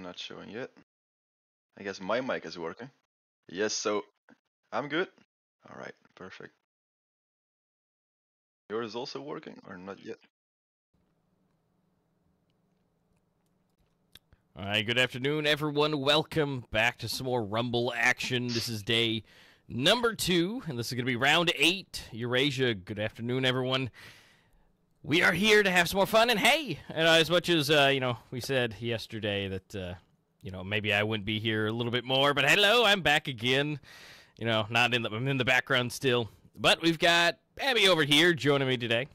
not showing yet. I guess my mic is working. Yes, so I'm good. All right, perfect. Yours is also working or not yet? All right, good afternoon, everyone. Welcome back to some more Rumble action. This is day number 2, and this is going to be round 8, EURASIA. Good afternoon, everyone. We are here to have some more fun, and hey, as much as, we said yesterday that, maybe I wouldn't be here a little bit more, but hello, I'm back again. I'm in the background still. But we've got Abby over here joining me today.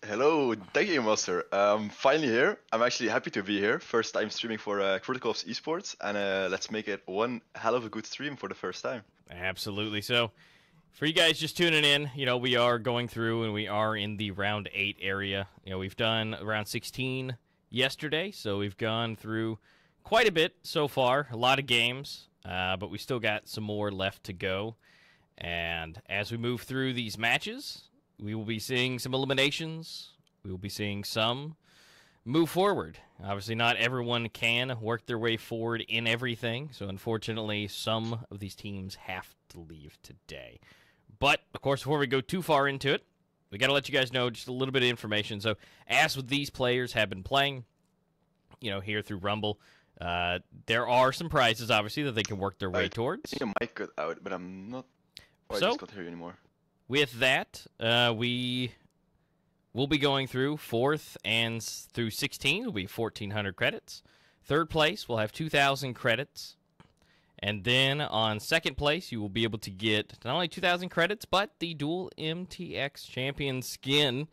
Hello, thank you, Master. Finally here. I'm actually happy to be here. First time streaming for Critical Force Esports, and let's make it one hell of a good stream for the first time. Absolutely. So, for you guys just tuning in, we are going through and we are in the round 8 area. We've done round 16 yesterday, so we've gone through quite a bit so far, a lot of games, but we still got some more left to go. And as we move through these matches, we will be seeing some eliminations. We will be seeing some move forward. Obviously, not everyone can work their way forward in everything, so unfortunately, some of these teams have to leave today. But, of course, before we go too far into it, we got to let you guys know just a little bit of information. So, as with these players have been playing, here through Rumble, there are some prizes, obviously, that they can work their way towards. I think I might got out, but I'm not... I So, just can't hear you anymore. With that, we will be going through 4th and through 16. Will be 1,400 credits. 3rd place will have 2,000 credits. And then on 2nd place, you will be able to get not only 2,000 credits, but the dual MTX champion skin.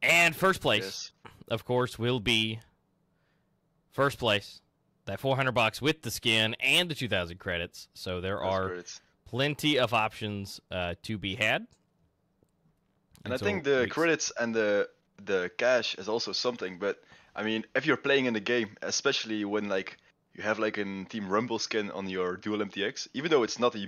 And 1st place, of course, will be 1st place. That $400 with the skin and the 2,000 credits. So there are plenty of options to be had. And I think the credits and the cash is also something, but I mean, if you're playing in the game, especially when you have a Team Rumble skin on your dual MTX, even though it's not the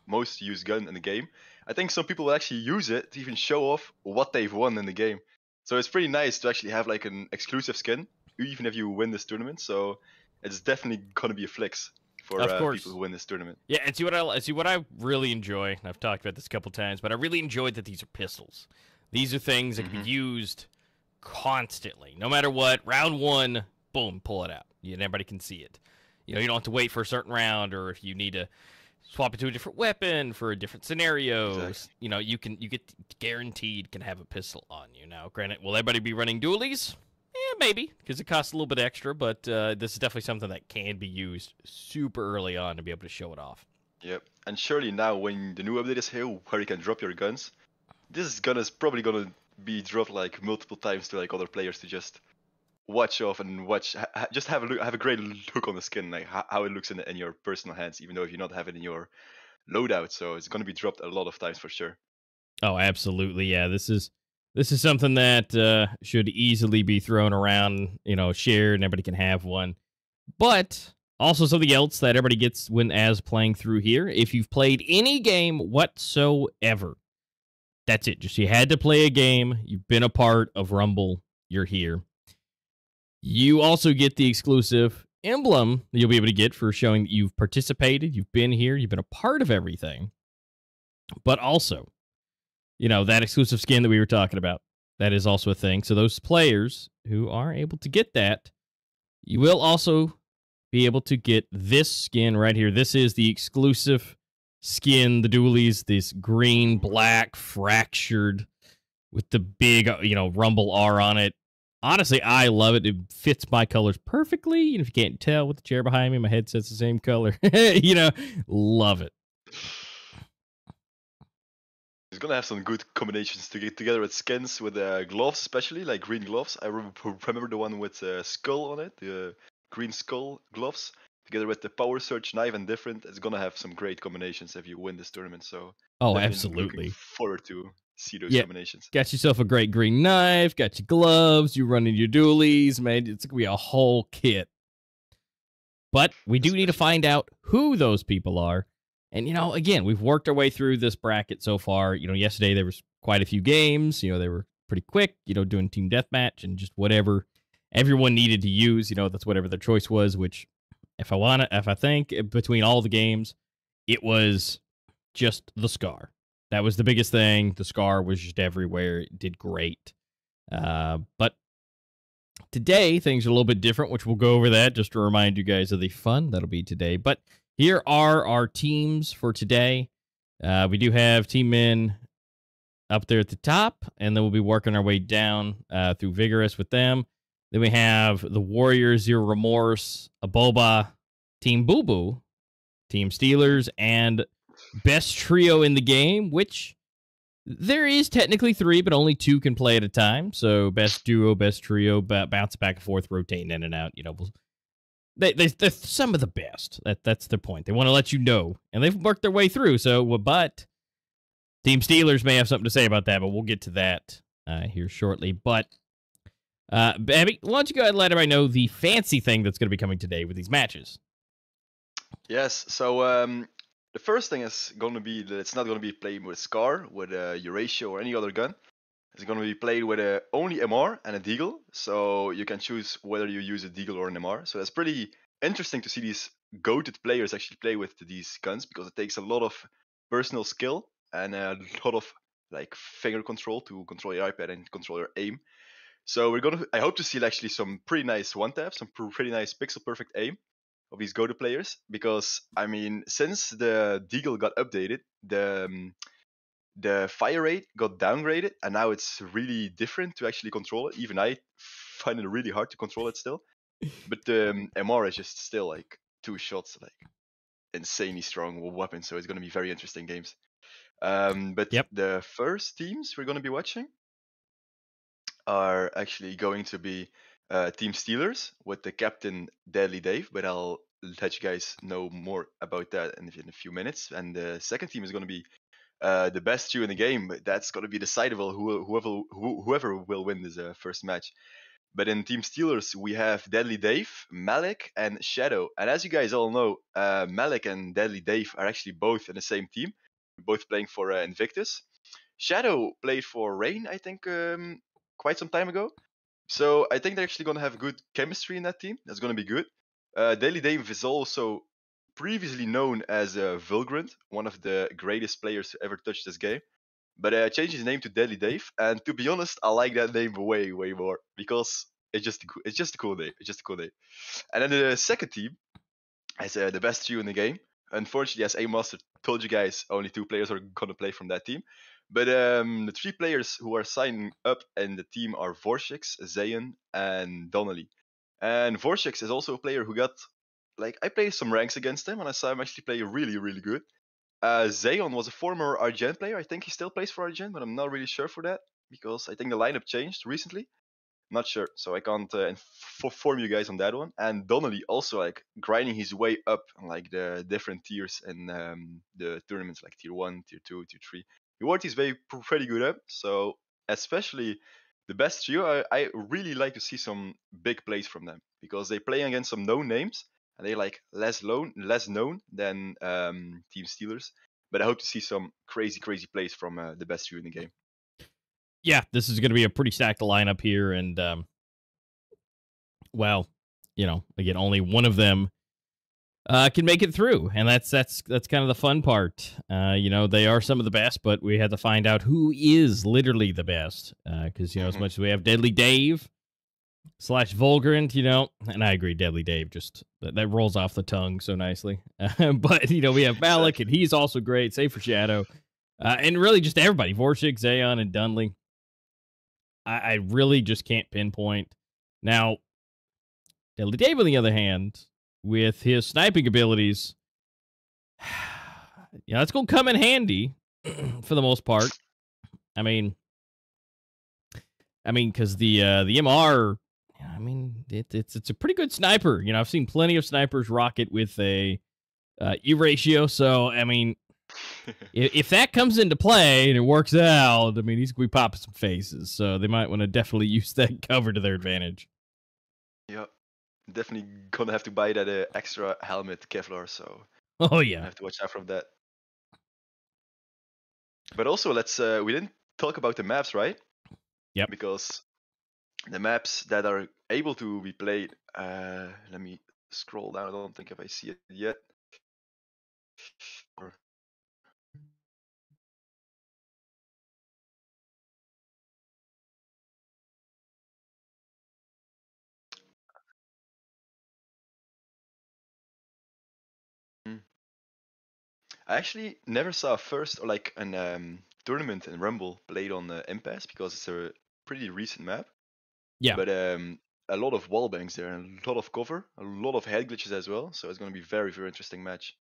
most used gun in the game, I think some people will actually use it to even show off what they've won in the game. So it's pretty nice to actually have an exclusive skin, even if you win this tournament. So it's definitely gonna be a flex for people who win this tournament. Yeah, and see what I really enjoy, and I've talked about this a couple times, but I really enjoyed that these are pistols. These are things that can be used constantly, no matter what. Round 1, boom, pull it out. Everybody can see it. You don't have to wait for a certain round, or if you need to swap it to a different weapon for a different scenario. Exactly. You get guaranteed can have a pistol on you. Now, granted, will everybody be running dualies? Maybe, because it costs a little bit extra, but this is definitely something that can be used super early on to be able to show it off. Yep, and surely now when the new update is here, where you can drop your guns, this gun is probably gonna be dropped multiple times to other players to just watch off and just have a look, have a great look on the skin, how it looks in your personal hands, even though if you not have it in your loadout. So it's gonna be dropped a lot of times for sure. Oh, absolutely, yeah. This is something that should easily be thrown around, shared, and everybody can have one. But also something else that everybody gets as playing through here, if you've played any game whatsoever, that's it. Just you had to play a game, you've been a part of Rumble, you're here. You also get the exclusive emblem that you'll be able to get for showing that you've participated, you've been here, you've been a part of everything. But also, that exclusive skin that we were talking about, that is also a thing. So those players who are able to get that, you will also be able to get this skin right here. This is the exclusive skin, the dualies, this green, black, fractured, with the big, Rumble R on it. Honestly, I love it. It fits my colors perfectly. And if you can't tell with the chair behind me, my headset's the same color. Love it. It's gonna have some good combinations to get together with skins, with gloves, especially green gloves. I remember the one with skull on it, the green skull gloves, together with the power surge knife and different. It's gonna have some great combinations if you win this tournament. So absolutely looking forward to see those combinations. Got yourself a great green knife, got your gloves, you running your dualies, man. It's gonna be a whole kit. But we do need to find out who those people are. And, again, we've worked our way through this bracket so far. Yesterday there was quite a few games. They were pretty quick, doing team deathmatch and just whatever. everyone needed to use. That's whatever their choice was. Which, if I think between all the games, it was just the Scar. That was the biggest thing. The Scar was just everywhere. It did great. But today, things are a little bit different, which we'll go over that just to remind you guys of the fun that'll be today. But here are our teams for today. We do have Team Men up there at the top, and then we'll be working our way down through Vigorous with them. Then we have the Warriors, Zero Remorse, Aboba, Team Boo Boo, Team Steelers, and best trio in the game, which there is technically 3, but only 2 can play at a time. So best duo, best trio, bounce back and forth, rotating in and out. They're some of the best. That's the point. They want to let you know, and they've worked their way through. So, but Team Steelers may have something to say about that, but we'll get to that here shortly. But Abby, why don't you go ahead and let everybody know the fancy thing that's going to be coming today with these matches? Yes. So the first thing is going to be that it's not going to be played with Scar, with a EURASIA or any other gun. It's going to be played with only MR and a Deagle. So you can choose whether you use a Deagle or an MR. So that's pretty interesting to see these goated players actually play with these guns, because it takes a lot of personal skill and a lot of like finger control to control your iPad and control your aim. So I hope to see actually some pretty nice one taps, some pretty nice pixel perfect aim of these go-to players, because I mean, since the Deagle got updated, the fire rate got downgraded, and now it's really different to actually control it. Even I find it really hard to control it still. But the MR is just still like 2 shots, like insanely strong weapon. So it's going to be very interesting games. But Yep. the first teams we're going to be watching are actually going to be Team Steelers with the captain Deadly Dave, but I'll let you guys know more about that in a few minutes. And the second team is going to be the best trio in the game, but that's going to be decidable whoever will win this first match. But in Team Steelers, we have Deadly Dave, Malik, and Shadow. And as you guys all know, Malik and Deadly Dave are actually both in the same team, both playing for Invictus. Shadow played for Rain, I think, quite some time ago. So I think they're actually going to have good chemistry in that team. That's going to be good. Deadly Dave is also previously known as Vulgrant, one of the greatest players to ever touch this game. But changed his name to Deadly Dave, and to be honest, I like that name way more, because it's just a cool name. It's just a cool name. And then the second team is the best trio in the game. Unfortunately, as A Master told you guys, only 2 players are gonna play from that team. But the 3 players who are signing up in the team are Vorshix, Zayn, and Donnelly. And Vorshix is also a player who got, like, I played some ranks against him, and I saw him actually play really good. Zayon was a former Argent player. I think he still plays for Argent, but I'm not really sure for that, because I think the lineup changed recently. Not sure, so I can't inform you guys on that one. And Donnelly also like grinding his way up on like the different tiers in the tournaments, like tier 1, tier 2, tier 3. He worked his way pretty good up. So especially the best trio, I really like to see some big plays from them, because they play against some known names, and they like less known than Team Steelers. But I hope to see some crazy plays from the best trio in the game. Yeah, this is going to be a pretty stacked lineup here, and well, again, only one of them can make it through, and that's kind of the fun part. They are some of the best, but we had to find out who is literally the best, because as much as we have Deadly Dave / Vulgrant, and I agree, Deadly Dave just that rolls off the tongue so nicely. But we have Malik, and he's also great. Save for Shadow, and really just everybody: Vorshik, Zayon, and Dunley. I really just can't pinpoint. Now, Deadly Dave, on the other hand, with his sniping abilities, that's going to come in handy for the most part. I mean, because the MR, it's a pretty good sniper. I've seen plenty of snipers rock it with a E-ratio. So, if that comes into play and it works out, he's going to be popping some faces. So they might want to definitely use that cover to their advantage. Yep. Definitely going to have to buy that extra helmet Kevlar. So oh yeah, I have to watch out from that. But also, we didn't talk about the maps, right? Yep. Because the maps that are able to be played. Let me scroll down. I don't think if I see it yet. I actually never saw a first or like an tournament in Rumble played on Impasse because it's a pretty recent map. Yeah. But a lot of wall bangs there, and a lot of cover, a lot of head glitches as well. So it's going to be very, very interesting match,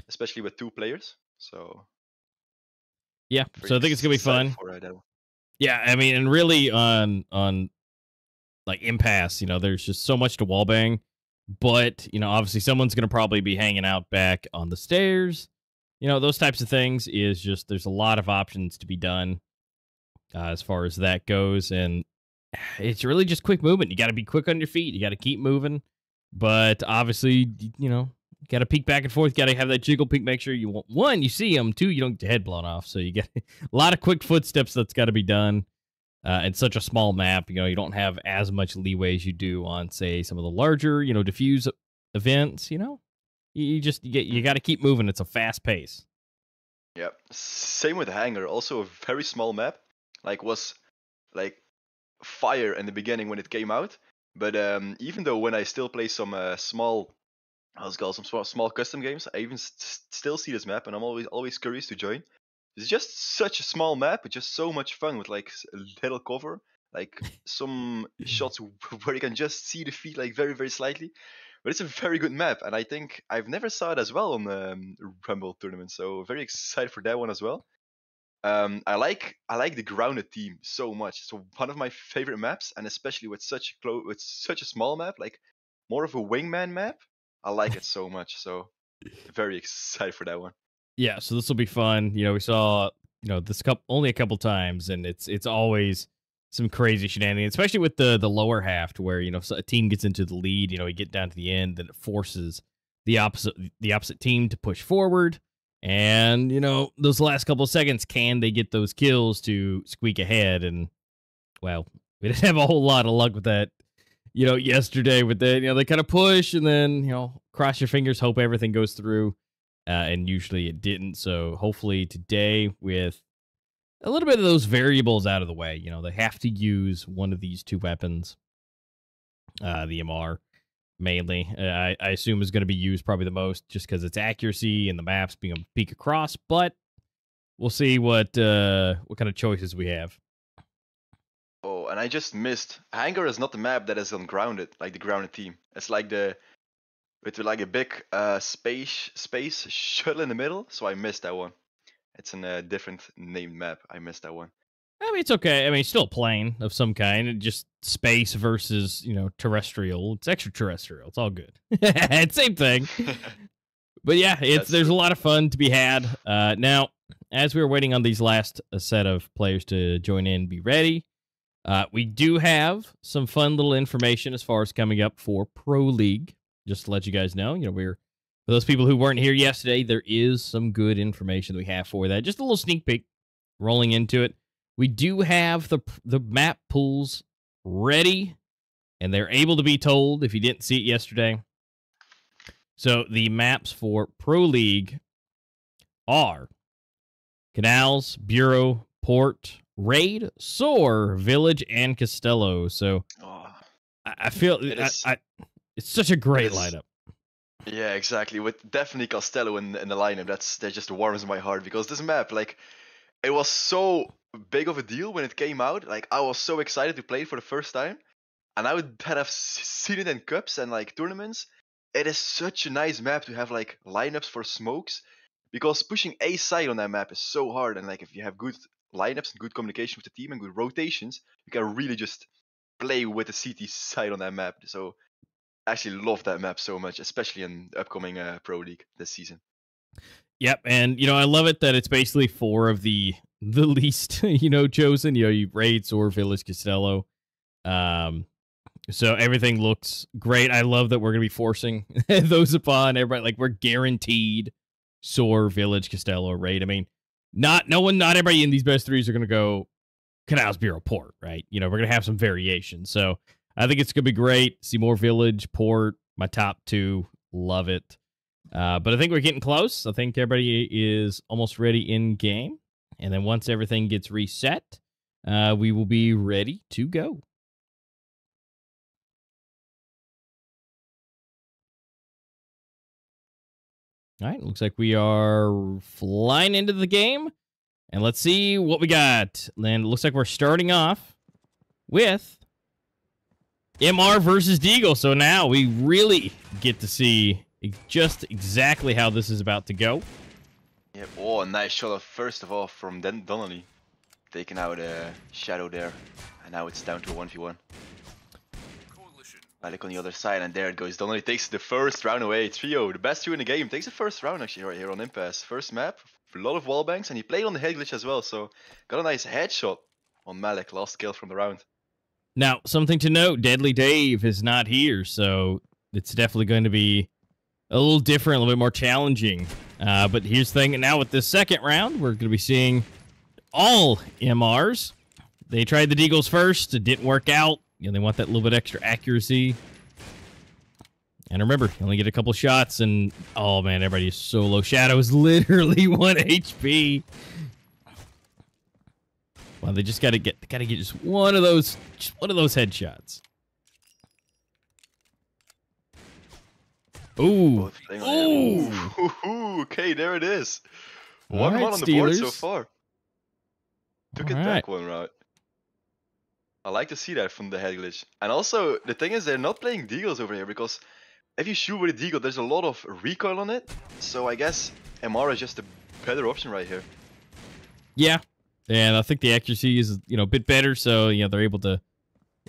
especially with 2 players. So yeah, so I think it's gonna be fun. For that one. Yeah, I mean, and really on like Impasse, you know, there's just so much to wallbang, but you know, obviously someone's gonna probably be hanging out back on the stairs. You know, those types of things is just there's a lot of options to be done as far as that goes, and it's really just quick movement. You got to be quick on your feet. You got to keep moving, but obviously, you know, you got to peek back and forth. You got to have that jiggle peek. Make sure you want one, you see them. Two, you don't get your head blown off. So you get a lot of quick footsteps that's got to be done. In such a small map, you know, you don't have as much leeway as you do on, say, some of the larger, you know, diffuse events. You know, you got to keep moving. It's a fast pace. Yeah, same with Hangar. Also a very small map. Like was like fire in the beginning when it came out, but even though when I still play some small, small custom games, I even still see this map, and I'm always curious to join. It's just such a small map, but just so much fun with like a little cover, like some shots where you can just see the feet like very, very slightly. But it's a very good map, and I think I've never saw it as well on the Rumble tournament, so very excited for that one as well. I like the grounded team so much. So one of my favorite maps, and especially with such a small map, like more of a wingman map. I like it so much. So very excited for that one. Yeah, so this will be fun. You know, we saw, you know, this only a couple times, and it's always some crazy shenanigans, especially with the lower half, to where, you know, a team gets into the lead, you know, you get down to the end, then it forces the opposite team to push forward, and you know, those last couple of seconds, can they get those kills to squeak ahead? And well, we didn't have a whole lot of luck with that, you know, yesterday. With that, you know, they kind of push, and then, you know, cross your fingers, hope everything goes through. And usually it didn't. So hopefully today, with a little bit of those variables out of the way, you know, they have to use one of these 2 weapons. The MR mainly, I assume, is going to be used probably the most, just because it's accuracy and the maps being a peek across. But we'll see what kind of choices we have. Oh, and I just missed. Hangar is not the map that is ungrounded, like the grounded team. It's like with like a big space shuttle in the middle, so I missed that one. It's a different named map. I missed that one. I mean, it's okay. I mean, it's still a plane of some kind. Just space versus, you know, terrestrial. It's extraterrestrial. It's all good. Same thing. But yeah, there's a lot of fun to be had. Now, as we were waiting on these last set of players to join in, be ready. We do have some fun little information as far as coming up for Pro League. Just to let you guys know, you know, for those people who weren't here yesterday, there is some good information that we have for that. Just a little sneak peek rolling into it. We do have the map pools ready, and they're able to be told if you didn't see it yesterday. So the maps for Pro League are Canals, Bureau, Port, Raid, Soar, Village, and Castello. So I feel it's such a great lineup. Yeah, exactly. With definitely Castello in the lineup, that just warms my heart, because this map, like, it was so big of a deal when it came out. Like, I was so excited to play it for the first time, and I would have seen it in cups and like tournaments. It is such a nice map to have like lineups for smokes, because pushing a side on that map is so hard. And like, if you have good lineups and good communication with the team and good rotations, you can really just play with the CT side on that map. So I actually love that map so much, especially in the upcoming Pro League this season. Yep, and you know, I love it that it's basically 4 of the least, you know, chosen. You know, you Raid, Soar, Village, Castello. So everything looks great. I love that we're gonna be forcing those upon everybody. Like, we're guaranteed Soar, Village, Castello, Raid. I mean, not everybody in these best 3s are gonna go Canals, Bureau, Port, right? You know, we're gonna have some variation. So I think it's going to be great. See more Village, Port, my top 2. Love it. But I think we're getting close. I think everybody is almost ready in game. And then once everything gets reset, we will be ready to go. All right, looks like we are flying into the game. And let's see what we got. And it looks like we're starting off with MR versus Deagle. So now we really get to see just exactly how this is about to go. Yeah, oh, a nice shot first of all from Donnelly. Taking out Shadow there. And now it's down to a 1v1. Malik on the other side, and there it goes. Donnelly takes the first round away. Trio, the best trio in the game, takes the first round actually right here on Impasse. First map, a lot of wall banks, and he played on the head glitch as well, so got a nice headshot on Malik. Last kill from the round. Now, something to note, Deadly Dave is not here, so it's definitely going to be a little different, a little bit more challenging. But here's the thing, now with this second round, we're going to be seeing all MRs. They tried the Deagles first, it didn't work out. You know, they want that little bit extra accuracy. And remember, you only get a couple shots, and oh man, everybody is so low. Shadow is literally 1 HP. Well, they just gotta get just one of those headshots. Ooh. Ooh. Okay, there it is. 1-1 on the board so far. Took it back one round. I like to see that from the head glitch. And also, the thing is, they're not playing Deagles over here, because if you shoot with a Deagle, there's a lot of recoil on it. So I guess MR is just a better option right here. Yeah. And I think the accuracy is, a bit better, so, they're able to,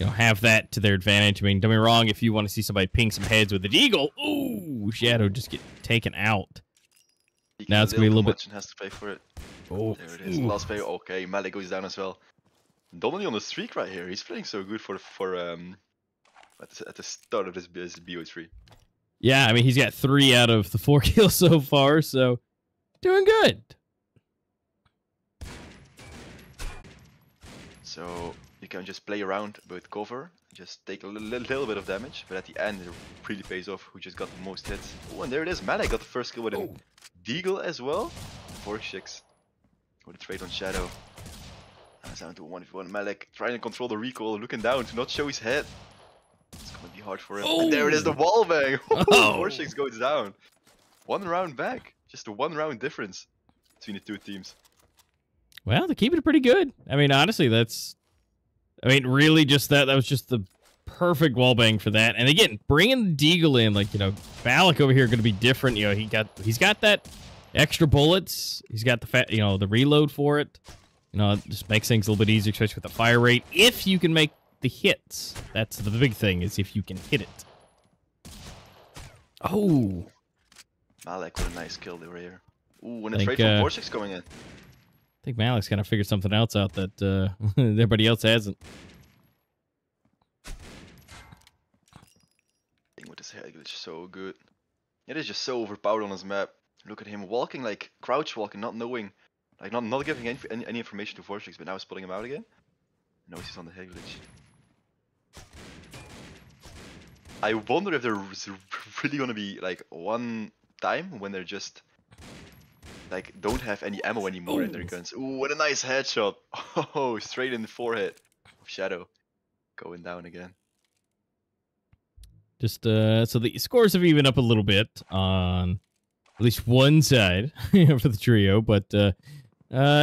have that to their advantage. I mean, don't get me wrong, if you want to see somebody ping some heads with a Deagle, ooh, Shadow just get taken out. Now it's going to be a little bit... Has to pay for it. Oh, there it is. Last play. Okay, Malik goes down as well. Donnelly on the streak right here. He's playing so good at the start of this BO3. Yeah, I mean, he's got 3 out of the 4 kills so far, so doing good. So you can just play around with cover, just take a little bit of damage, but at the end it really pays off who just got the most hits. Oh, and there it is. Malik got the first kill with a Deagle as well. 4-6 with a trade on Shadow. And it's down to 1v1. Malik trying to control the recoil, looking down to not show his head. It's gonna be hard for him. And there it is, the wall bang. 4-6 goes down. 1 round back. Just a 1 round difference between the 2 teams. Well, they're keeping it pretty good. I mean, honestly, really just that was just the perfect wall bang for that. And again, bringing the Deagle in, Malik over here going to be different. He's got that extra bullets. He's got the the reload for it. It just makes things a little bit easier, especially with the fire rate. If you can make the hits, that's the big thing, is if you can hit it. Oh. Malik with a nice kill over here. Ooh, and a trade from 4-6 going in. I think Malik's kind of figured something else out that everybody else hasn't. With his head glitch, so good. It is just so overpowered on his map. Look at him walking, crouch walking, not knowing, not giving any information to 4-6, but now he's pulling him out again. Now he's on the head glitch. I wonder if there's really gonna be one time when they're just don't have any ammo anymore in their guns. Ooh, what a nice headshot! Oh, straight in the forehead of Shadow, going down again. Just so the scores have evened up a little bit on at least one side for the trio, but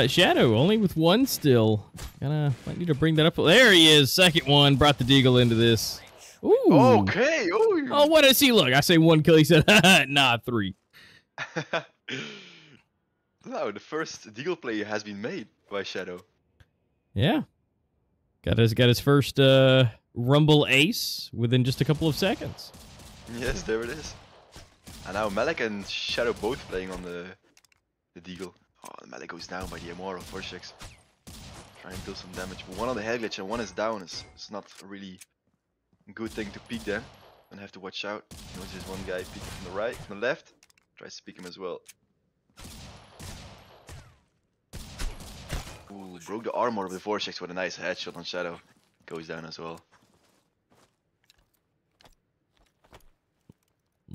Shadow only with 1 still. Might need to bring that up. There he is, second one, brought the Deagle into this. Ooh. Okay. Oh, what does he look? I say 1 kill. He said, nah, 3. No, the first Deagle play has been made by Shadow. Yeah. Got his first Rumble ace within just a couple of seconds. Yes, there it is. And now Malik and Shadow both playing on the Deagle. Oh, Malik goes down by the MR of 4-6. Trying to do some damage. But 1 on the head glitch and 1 is down. It's not a really good thing to peek them. And have to watch out. There's one guy peeking from the right, from the left. Tries to peek him as well. Ooh, broke the armor of the 4-6 with a nice headshot on Shadow. Goes down as well.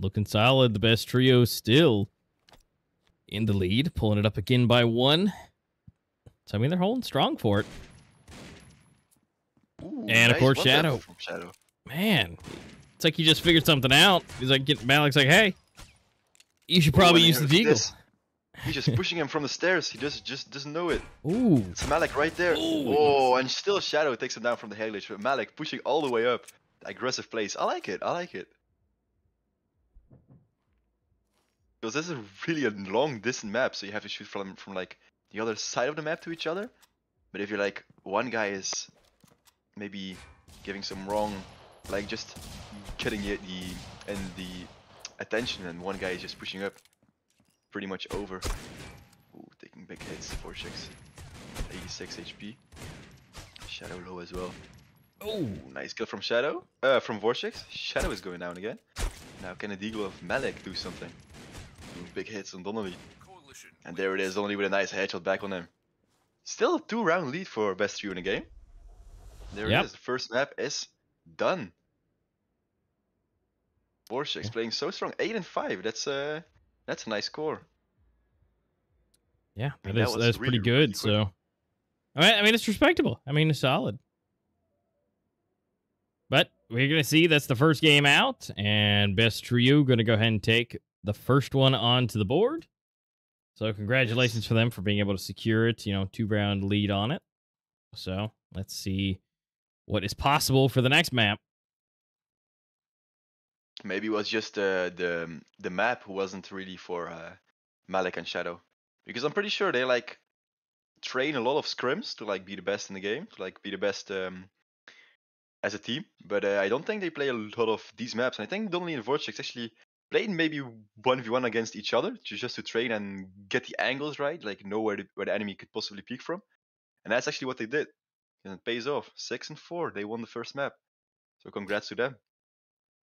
looking solid. The best trio still in the lead, pulling it up again by 1. So, I mean, they're holding strong for it. Ooh, and, nice of course, one Shadow. from Shadow. Man, it's like he just figured something out. He's like, Malik's like, hey, you should probably use the Deagle. He's just pushing him from the stairs. He just doesn't know it. Ooh. It's Malik right there. Ooh. Oh, and still Shadow takes him down from the hair glitch. But Malik pushing all the way up. Aggressive plays. I like it. I like it. Because this is really a long distance map, so you have to shoot from like the other side of the map to each other. But if you're like, one guy is maybe giving some wrong, like just getting the attention, and one guy is just pushing up, pretty much over. Ooh, taking big hits. 4-6, 86 HP. Shadow low as well. Oh, nice kill from Shadow. From Vortex. Shadow is going down again. Now can the Deagle of Malik do something? Doing big hits on Donnelly. And there it is, Donnelly with a nice headshot back on him. Still a 2-round lead for best trio in the game. There it is. The first map is done. Vortex playing so strong. 8 and 5. That's a nice score. Yeah, that's really, pretty good. Really so, I mean, it's respectable. I mean, it's solid. But we're going to see that's the first game out, and best trio going to go ahead and take the first one onto the board. So congratulations for them for being able to secure it, 2-round lead on it. So let's see what is possible for the next map. Maybe it was just the map who wasn't really for Malik and Shadow. Because I'm pretty sure they like train a lot of scrims to like be the best in the game, to like be the best as a team, but I don't think they play a lot of these maps. And I think Donnelly and Vortex actually played maybe 1v1 against each other, just to train and get the angles right, like know where the enemy could possibly peek from. And that's actually what they did. And it pays off. 6 and 4, they won the first map. So congrats to them.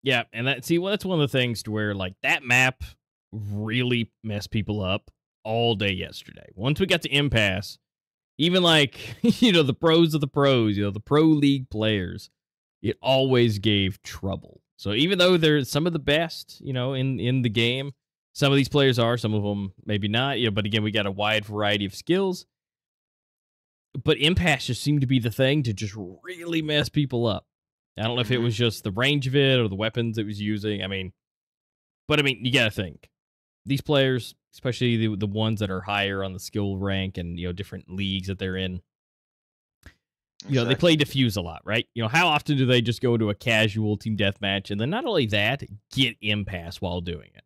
Yeah, and that's one of the things to where like that map really messed people up all day yesterday. Once we got to impasse, even like the pros of the pros, the pro league players, it always gave trouble. So even though they're some of the best, in the game, some of these players are, some of them maybe not. But again, we got a wide variety of skills. But impasse just seemed to be the thing to just really mess people up. I don't know if it was just the range of it or the weapons it was using. But you got to think. These players, especially the ones that are higher on the skill rank and, different leagues that they're in, exactly. They play diffuse a lot, right? How often do they just go into a casual team deathmatch and then not only that, get impasse while doing it?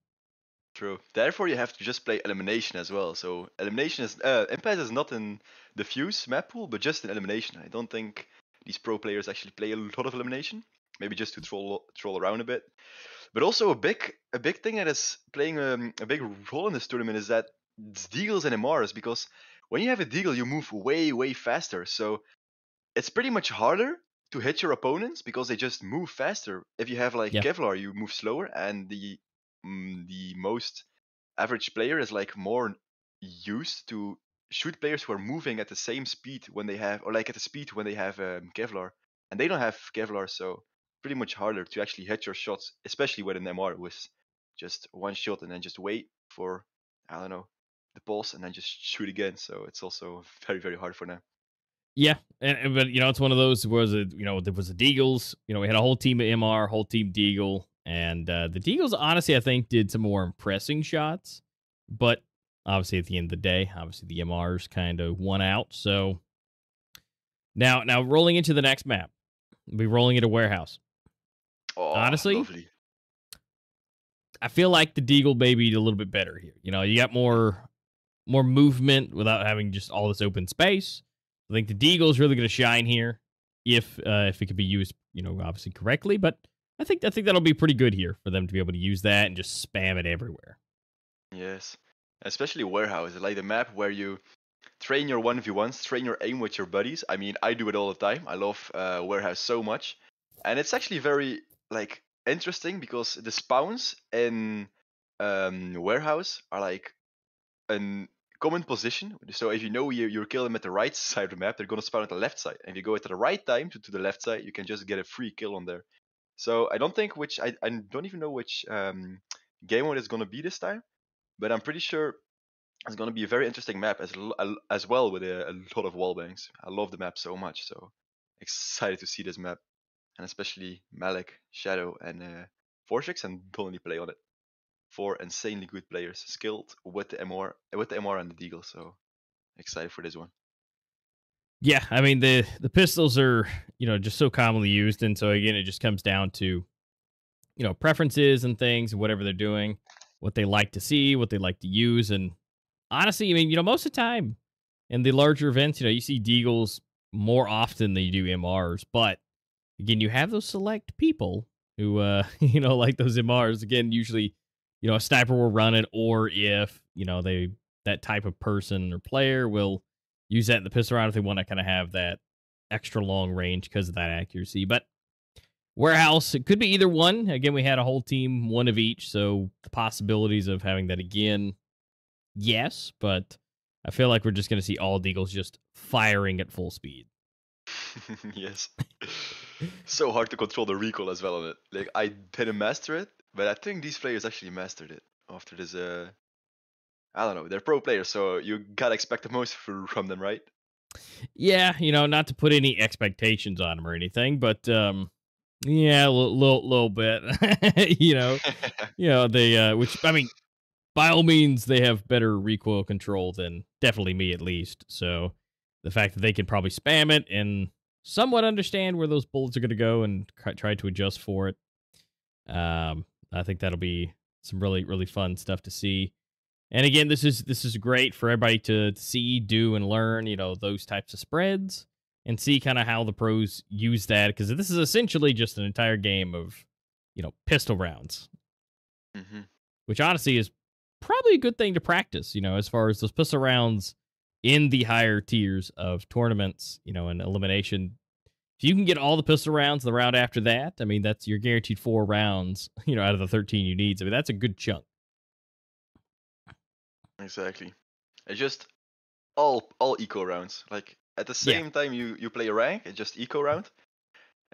True. Therefore, you have to just play elimination as well. So elimination is impasse is not in the fuse map pool, but just in elimination. I don't think these pro players actually play a lot of elimination. Maybe just to troll around a bit. But also a big thing that is playing a big role in this tournament is that it's Deagles and MRs, because when you have a Deagle, you move way faster. So it's pretty much harder to hit your opponents because they just move faster. If you have like Kevlar, you move slower, and the most average player is like more used to shoot players who are moving at the same speed when they have, or like at the speed when they have Kevlar, and they don't have Kevlar, so pretty much harder to actually hit your shots, especially with an MR with just one shot and then just wait for, I don't know, the pulse and then just shoot again. So it's also very hard for them. Yeah, but it's one of those where there was the Deagles. We had a whole team of MR, whole team Deagle, and the Deagles honestly I think did some more impressing shots, but obviously at the end of the day, obviously the MRs kind of won out. So now rolling into the next map, we'll be rolling into Warehouse. Oh, honestly, lovely. I feel like the Deagle maybe a little bit better here. You got more movement without having just all this open space. I think the Deagle is really going to shine here if it could be used, obviously correctly. But I think that'll be pretty good here for them to be able to use that and just spam it everywhere. Yes, especially Warehouse, like the map where you train your 1v1s, train your aim with your buddies. I do it all the time. I love Warehouse so much, and it's actually very like interesting because the spawns in Warehouse are like a common position. So if you kill them at the right side of the map, they're gonna spawn at the left side. And if you go at the right time to the left side, you can just get a free kill on there. So I don't think I don't even know which game mode is going to be this time, but I'm pretty sure it's going to be a very interesting map as well with a lot of wallbangs. I love the map so much, so excited to see this map, and especially Malik, Shadow, and Fortrix, and Donny play on it. 4 insanely good players, skilled with the MR and the Deagle, so excited for this one. Yeah, I mean the pistols are, just so commonly used, and so again it just comes down to, preferences and things, whatever they're doing, what they like to see, what they like to use. And honestly, I mean, most of the time in the larger events, you see Deagles more often than you do MRs. But again, you have those select people who, like those MRs. Again, usually, a sniper will run it, or if, that type of person or player will use that in the pistol round if they want to kind of have that extra long range because of that accuracy. But Warehouse, it could be either one. Again, we had a whole team, one of each, so the possibilities of having that again, yes, but I feel like we're just going to see all Deagles just firing at full speed. Yes. So hard to control the recoil as well on it. Like, I didn't master it, but I think these players actually mastered it after this. I don't know. They're pro players, so you gotta expect the most from them, right? Yeah, not to put any expectations on them or anything, but yeah, a little bit. They which I mean, by all means, they have better recoil control than definitely me, at least. So the fact that they can probably spam it and somewhat understand where those bullets are going to go and try to adjust for it, I think that'll be some really, really fun stuff to see. And again, this is great for everybody to see, do, and learn, those types of spreads and see kind of how the pros use that, because this is essentially just an entire game of, pistol rounds, which honestly is probably a good thing to practice, as far as those pistol rounds in the higher tiers of tournaments, and elimination. If you can get all the pistol rounds the round after that, I mean, that's you're guaranteed 4 rounds, out of the 13 you need. So I mean, that's a good chunk. Exactly. It's just all eco rounds. Like at the same time you play a rank, it's just eco round.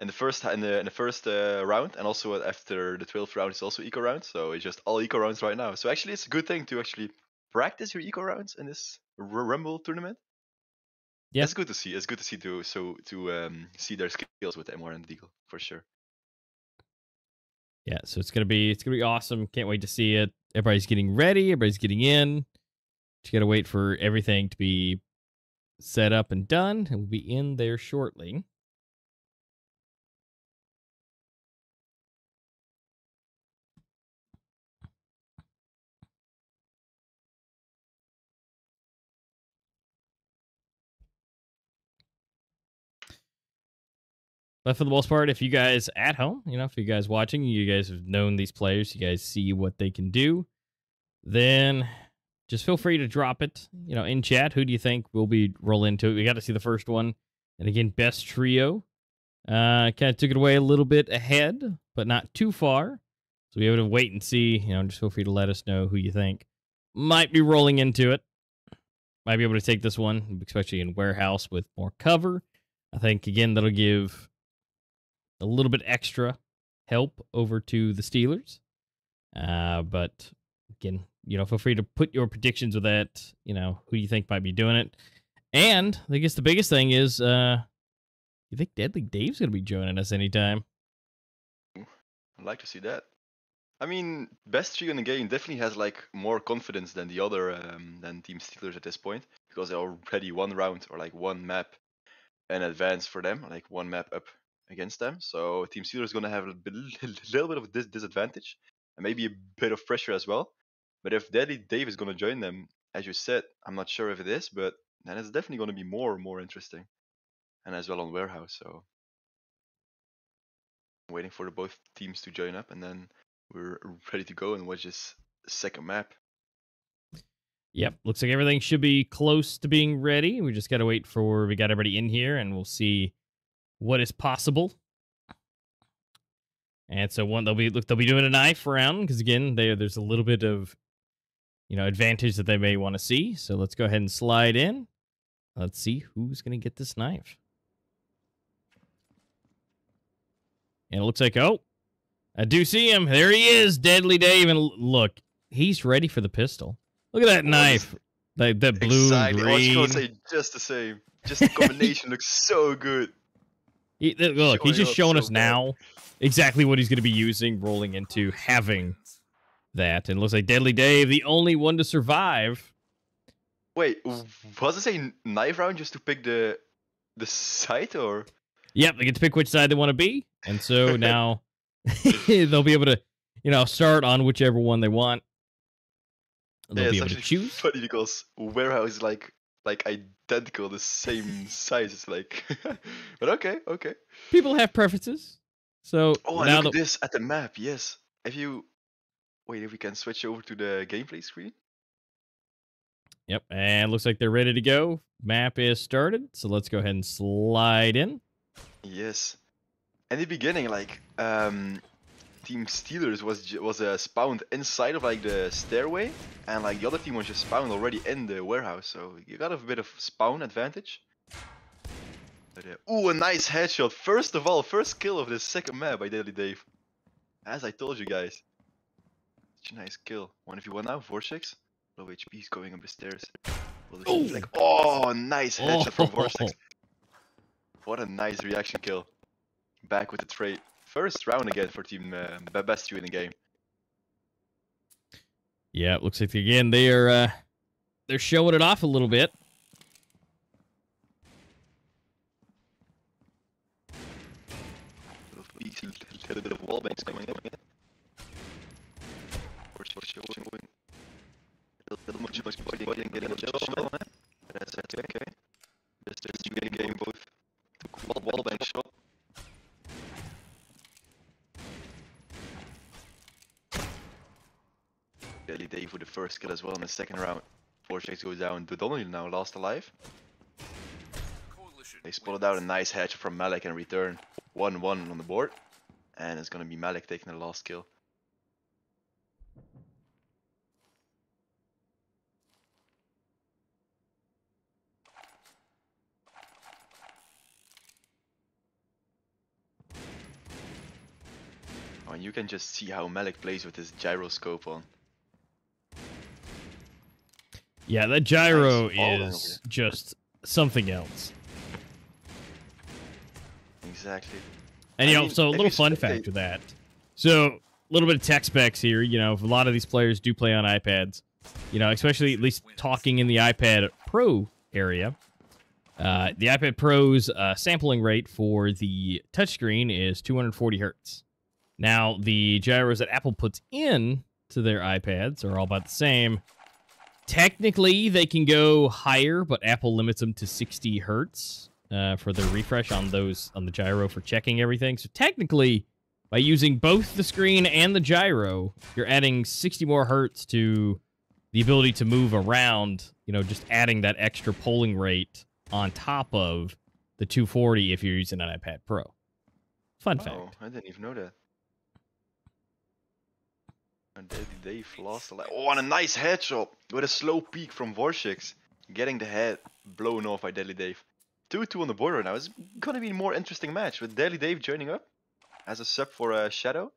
In the first round, and also after the 12th round, it's also eco round. So it's just all eco rounds right now. So actually, it's a good thing to actually practice your eco rounds in this Rumble tournament. Yeah, it's good to see. It's good to see to see their skills with the MR and Deagle for sure. Yeah, so it's gonna be awesome. Can't wait to see it. Everybody's getting ready. Everybody's getting in. Just gotta wait for everything to be set up and done, and we'll be in there shortly. But for the most part, if you guys at home, if you guys watching, you guys have known these players, you guys see what they can do, then just feel free to drop it, in chat. Who do you think will be roll into it? We got to see the first one. And again, best trio. Kind of took it away a little bit ahead, but not too far. So we have to wait and see. Just feel free to let us know who you think might be rolling into it. Might be able to take this one, especially in Warehouse with more cover. I think, again, that'll give a little bit extra help over to the Steelers. But again, feel free to put your predictions with that, who you think might be doing it. And I guess the biggest thing is, you think Deadly Dave's going to be joining us anytime? I'd like to see that. I mean, best trio in the game definitely has like more confidence than the other than Team Steelers at this point, because they're already one round or like one map in advance for them, like one map up against them. So Team Steelers is going to have a little bit of this disadvantage and maybe a bit of pressure as well. But if Deadly Dave is going to join them, as you said, I'm not sure if it is, but then it's definitely going to be more interesting, and as well on Warehouse. So I'm waiting for both teams to join up, and then we're ready to go and watch this second map. Yep, looks like everything should be close to being ready. We just got to wait for we got everybody in here, and we'll see what is possible. And so they'll be doing a knife round because again, there's a little bit of advantage that they may want to see. So let's go ahead and slide in. Let's see who's going to get this knife. And it looks like I do see him. There he is, Deadly Dave. And look, he's ready for the pistol. Look at that knife. That blue exactly. and I was green. going to say just the same. Just the combination looks so good. Look, he's just showing us now exactly what he's going to be using, rolling into having that. And it looks like Deadly Dave, the only one to survive. Wait, was it say knife round just to pick the side, or? Yep, they get to pick which side they want to be. And so now they'll be able to, start on whichever one they want. They'll be able to choose. Funny because warehouse is like identical, the same size. It's like, but okay. People have preferences. So now look at this at the map. Yes, if we can switch over to the gameplay screen. Yep, and looks like they're ready to go. Map is started, so let's go ahead and slide in. Yes, in the beginning, like Team Steelers was spawned inside of like the stairway, and like the other team was just spawned already in the warehouse. So you got a bit of spawn advantage. But, ooh, a nice headshot! First of all, first kill of the second map by Deadly Dave. As I told you guys, such a nice kill. 1v1 now, 4-6. Low HP, he's going up the stairs. Like, oh, nice headshot from 4-6. What a nice reaction kill. Back with the trade. First round again for team best two in the game. Yeah, it looks like again they're showing it off a little bit. A little bit of wall banks coming up again. A little much body and getting a little shot. That's okay. Just you getting both wall bank shot. Deadly Dave with the first kill as well in the second round. 4-6 goes down. Dudonil now last alive. They spotted out a nice headshot from Malik in return. 1-1 on the board. And it's gonna be Malik taking the last kill. Oh, and you can just see how Malik plays with his gyroscope on. Yeah, that gyro is just something else. Exactly. And so a little fun fact with that. So a little bit of tech specs here. A lot of these players do play on iPads. Especially at least talking in the iPad Pro area. The iPad Pro's sampling rate for the touchscreen is 240 hertz. Now, the gyros that Apple puts in to their iPads are all about the same. Technically, they can go higher, but Apple limits them to 60 hertz for their refresh on the gyro for checking everything. So technically, by using both the screen and the gyro, you're adding 60 more hertz to the ability to move around, just adding that extra polling rate on top of the 240 if you're using an iPad Pro. Fun fact. Oh, I didn't even know that. And Deadly Dave lost a lot. Oh, and a nice headshot with a slow peek from Vorshix. Getting the head blown off by Deadly Dave. 2-2 on the board right now. It's gonna be a more interesting match with Deadly Dave joining up as a sub for Shadow.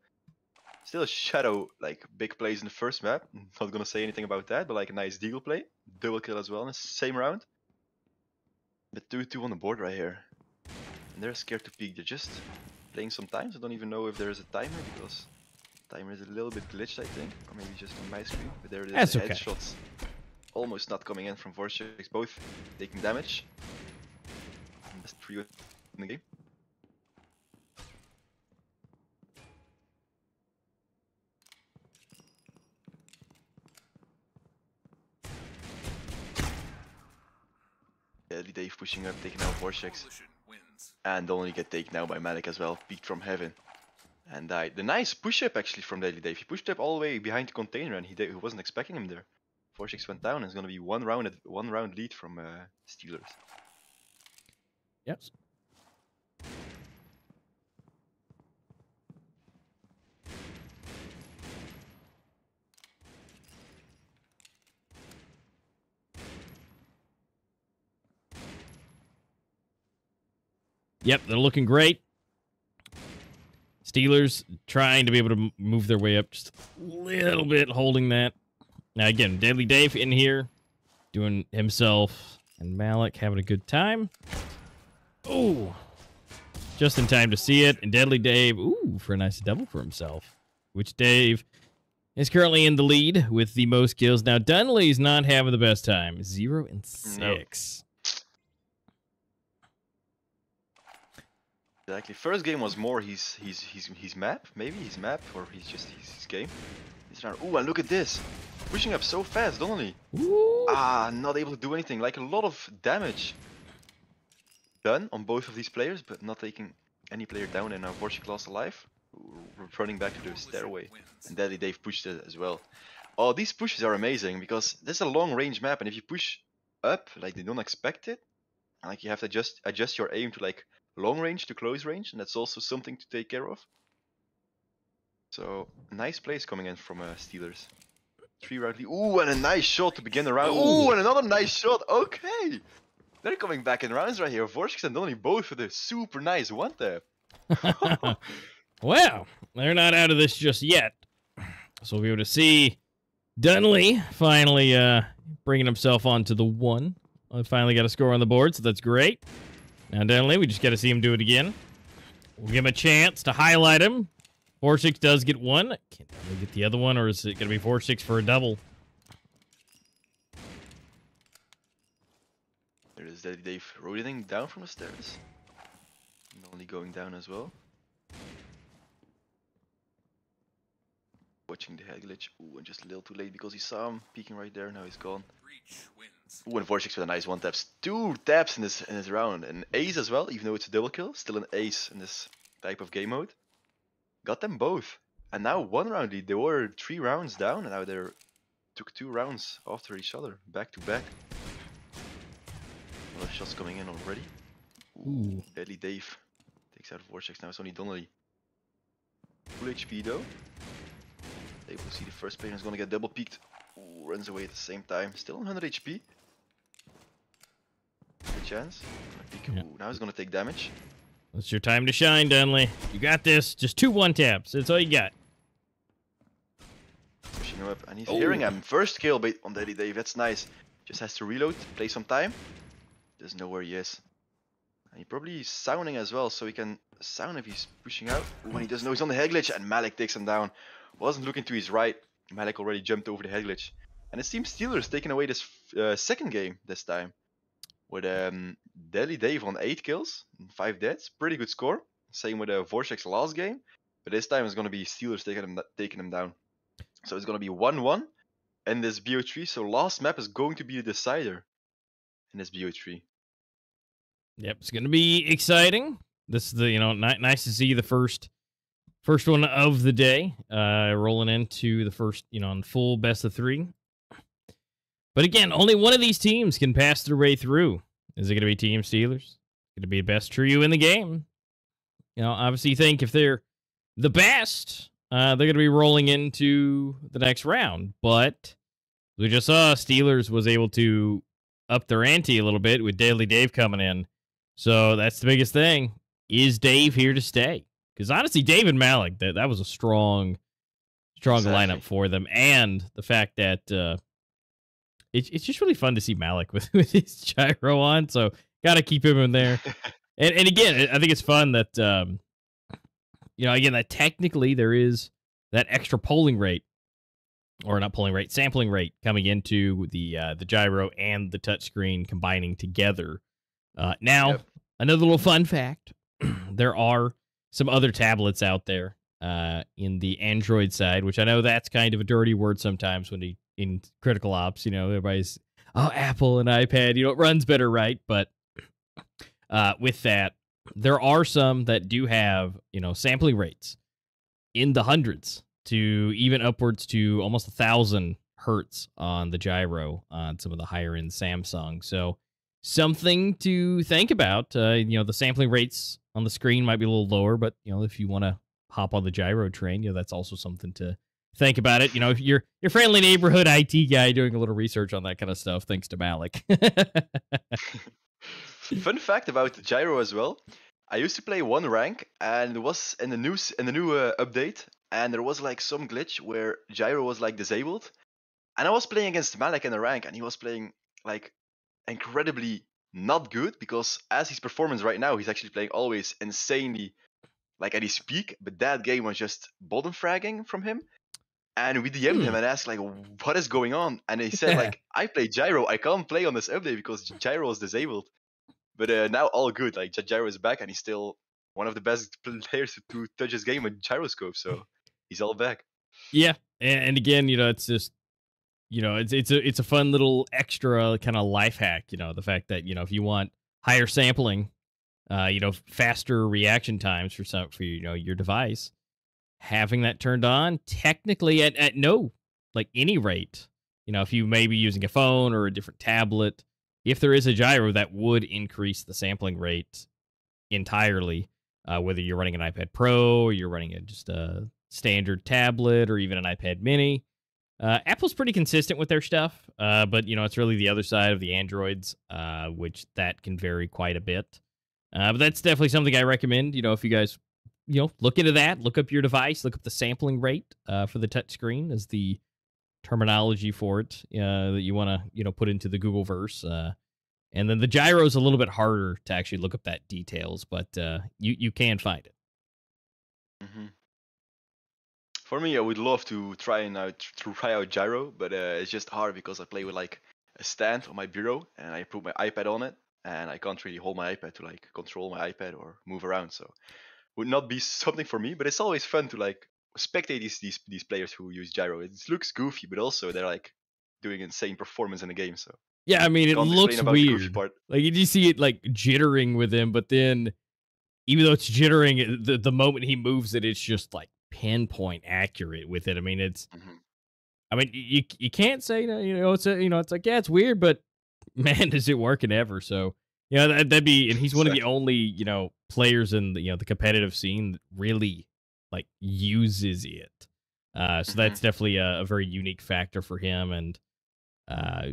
Still Shadow, like, big plays in the first map. Not gonna say anything about that, but like a nice deagle play. Double kill as well in the same round. But 2-2 on the board right here. And they're scared to peek. They're just playing some times. I don't even know if there is a timer because timer is a little bit glitched, I think, or maybe just on my screen. But there it is. That's the okay. Headshots almost not coming in from Vorshix, both taking damage. Best trio in the game. Deadly Dave pushing up, taking out Vorshix. And only get taken out by Malik as well, peeked from heaven. And died. The nice push-up actually from Deadly Dave. He pushed up all the way behind the container and he wasn't expecting him there. 4-6 went down and it's going to be one round lead from Steelers. Yes. Yep, they're looking great. Steelers trying to be able to move their way up just a little bit, holding that. Now, again, Deadly Dave in here, doing himself and Malik having a good time. Oh, just in time to see it. And Deadly Dave, ooh, for a nice double for himself, which Dave is currently in the lead with the most kills. Now, Dunley's not having the best time. 0 and 6. No. Exactly. First game was more his map, maybe his map, or his game. He's trying. Ooh, and look at this, pushing up so fast, Donnelly. Not able to do anything. Like a lot of damage done on both of these players, but not taking any player down. And now Vorchik lost alive, running back to the stairway, and Deadly Dave pushed it as well. Oh, these pushes are amazing because this is a long range map, and if you push up like they don't expect it, like you have to adjust your aim to like long range to close range, and that's also something to take care of. So nice plays coming in from Steelers. 3-round lead. Ooh, and a nice shot to begin the round. Ooh, and another nice shot. Okay, they're coming back in rounds right here. Vorskis and Donny both with a super nice one tap. Well, they're not out of this just yet. So we'll be able to see Dunley finally bringing himself onto the 1. Finally got a score on the board, so that's great. Now, Dunley, we just got to see him do it again. We'll give him a chance to highlight him. 4-6 does get 1. Can we get the other one, or is it going to be 4-6 for a double? There is Dave rotating down from the stairs. And only going down as well. Watching the head glitch. Ooh, and just a little too late because he saw him peeking right there. Now he's gone. Ooh, and Vorchik with a nice 1 taps. 2 taps in this round. An ace as well, even though it's a double kill. Still an ace in this type of game mode. Got them both. And now 1 round lead. They were 3 rounds down, and now they took 2 rounds after each other, back to back. A lot of shots coming in already. Ooh. Deadly Dave takes out Vorchik. Now it's only Donnelly. Full HP though. Dave will see the first player is gonna get double peeked. Ooh, runs away at the same time. Still on 100 HP. Good chance. Yeah. Ooh, now he's gonna take damage. It's your time to shine, Dunley. You got this. Just 2 1-taps. That's all you got. Pushing him up, and he's hearing him. First kill on Deadly Dave. That's nice. Just has to reload, play some time. Doesn't know where he is. And he probably is sounding as well, so he can sound if he's pushing out. When he doesn't know he's on the head glitch, and Malik takes him down. Wasn't looking to his right. Malik already jumped over the head glitch. And it seems Steelers taking away this second game this time. With Deadly Dave on 8 kills and 5 deaths. Pretty good score. Same with Vorchik's last game. But this time it's going to be Steelers taking him down. So it's going to be 1-1 in this BO3. So last map is going to be the decider in this BO3. Yep, it's going to be exciting. This is the, nice to see the first one of the day. Rolling into the first, full best of 3. But again, only one of these teams can pass their way through. Is it going to be Team Steelers? Going to be the best trio in the game? Obviously, you think if they're the best, they're going to be rolling into the next round. But we just saw Steelers was able to up their ante a little bit with Deadly Dave coming in. So that's the biggest thing. Is Dave here to stay? Because honestly, Dave and Malik, that was a strong lineup for them. And the fact that it's just really fun to see Malik with his gyro on. So got to keep him in there. and again, I think it's fun that, again, that technically there is that extra polling rate. Or not polling rate, sampling rate coming into the gyro and the touchscreen combining together. Now, another little fun fact. There are some other tablets out there in the Android side, which I know that's kind of a dirty word sometimes when in Critical Ops, everybody's, Apple and iPad, it runs better, right? But with that, there are some that do have, sampling rates in the hundreds to even upwards to almost 1,000 hertz on the gyro on some of the higher end Samsung. So something to think about. The sampling rates on the screen might be a little lower, but if you want to hop on the gyro train, that's also something to think about it. If you're your friendly neighborhood IT guy doing a little research on that kind of stuff, thanks to Malik. Fun fact about the gyro as well. I used to play one rank, and it was in the new update, and there was like some glitch where gyro was like disabled, and I was playing against Malek in the rank, and he was playing like incredibly not good, because as his performance right now, he's actually playing always insanely like at his peak, but that game was just bottom fragging from him. And we DM'd him and asked like, what is going on? And he said like, I play gyro, I can't play on this update because gyro was disabled. But now all good, like gyro is back, and he's still one of the best players to touch his game with gyroscope, so he's all back. Yeah, and again, you know, it's just, you know, it's a fun little extra kind of life hack. You know, the fact that, you know, if you want higher sampling, you know, faster reaction times for you know, your device, having that turned on technically at no like any rate. You know, if you may be using a phone or a different tablet, if there is a gyro, that would increase the sampling rate entirely. Whether you're running an iPad Pro or you're running just a standard tablet or even an iPad Mini. Apple's pretty consistent with their stuff, but you know, it's really the other side of the Androids, which that can vary quite a bit. But that's definitely something I recommend. You know, if you guys, you know, look into that, look up your device, look up the sampling rate for the touchscreen as the terminology for it that you want to, you know, put into the Google verse. And then the gyro is a little bit harder to actually look up that details, but you can find it. Mm-hmm. For me, I would love to try out gyro, but it's just hard because I play with like a stand on my bureau, and I put my iPad on it, and I can't really hold my iPad to like control my iPad or move around. So would not be something for me. But it's always fun to like spectate these players who use gyro. It looks goofy, but also they're like doing insane performance in the game. So yeah, I mean, it can't explain looks about the goofy weird. part. Like you see it like jittering with him, but then even though it's jittering, the moment he moves it, it's just like pinpoint accurate with it. I mean, it's, Mm-hmm. I mean, you can't say, you know, it's a, you know, it's like, yeah, it's weird, but man, does it working ever. So, you know, that'd be, and he's one of the only, you know, players in the, you know, the competitive scene that really like uses it. So that's definitely a very unique factor for him. And,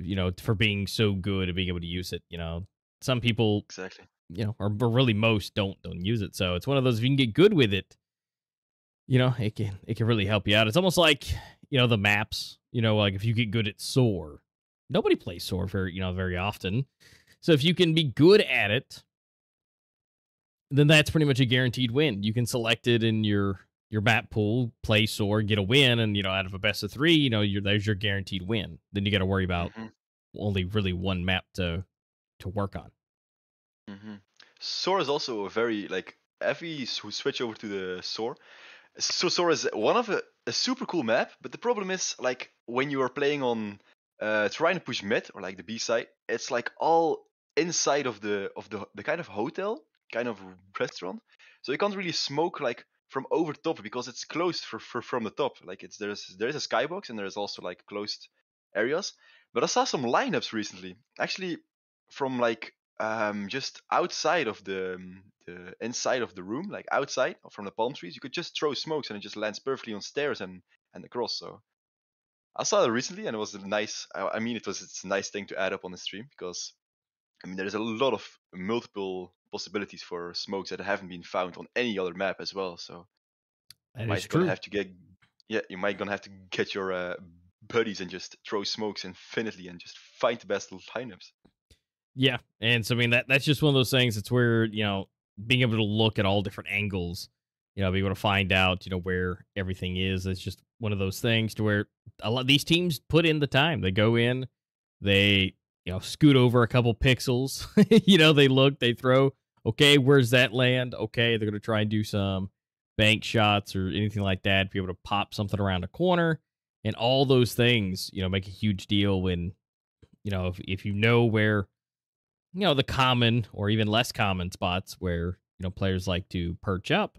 you know, for being so good and being able to use it, you know, some people, Exactly. you know, or really most don't use it. So it's one of those, if you can get good with it, you know, it can really help you out. It's almost like, you know, the maps, you know, like if you get good at Soar, nobody plays Soar very, you know, very often. So if you can be good at it, then that's pretty much a guaranteed win. You can select it in your map pool, play Soar, get a win, and you know, out of a best of 3, you know, there's your guaranteed win. Then you got to worry about only really one map to work on. Soar is also a very like if we switch over to the Soar. So Soar is one of a super cool map, but the problem is like when you are playing on trying to push mid or like the B side, it's like all inside of the kind of hotel, kind of restaurant. So you can't really smoke like from over top because it's closed from the top. Like there's a skybox and there's also like closed areas. But I saw some lineups recently, actually from like just outside of the inside of the room, like outside from the palm trees, you could just throw smokes and it just lands perfectly on stairs and across. So I saw it recently and it was nice. I mean, it's a nice thing to add up on the stream because I mean there's a lot of multiple possibilities for smokes that haven't been found on any other map as well. So That is might gonna true. have to get you might gonna have to get your buddies and just throw smokes infinitely and just find the best lineups. Yeah, and so I mean that's just one of those things. It's where, you know, being able to look at all different angles, you know, be able to find out, you know, where everything is. It's just one of those things to where a lot of these teams put in the time. They go in, they, you know, scoot over a couple pixels. You know, they look, they throw. Okay, where's that land? Okay, they're gonna try and do some bank shots or anything like that. Be able to pop something around a corner, and all those things, you know, make a huge deal when, you know, if you know where, you know, the common or even less common spots where, you know, players like to perch up.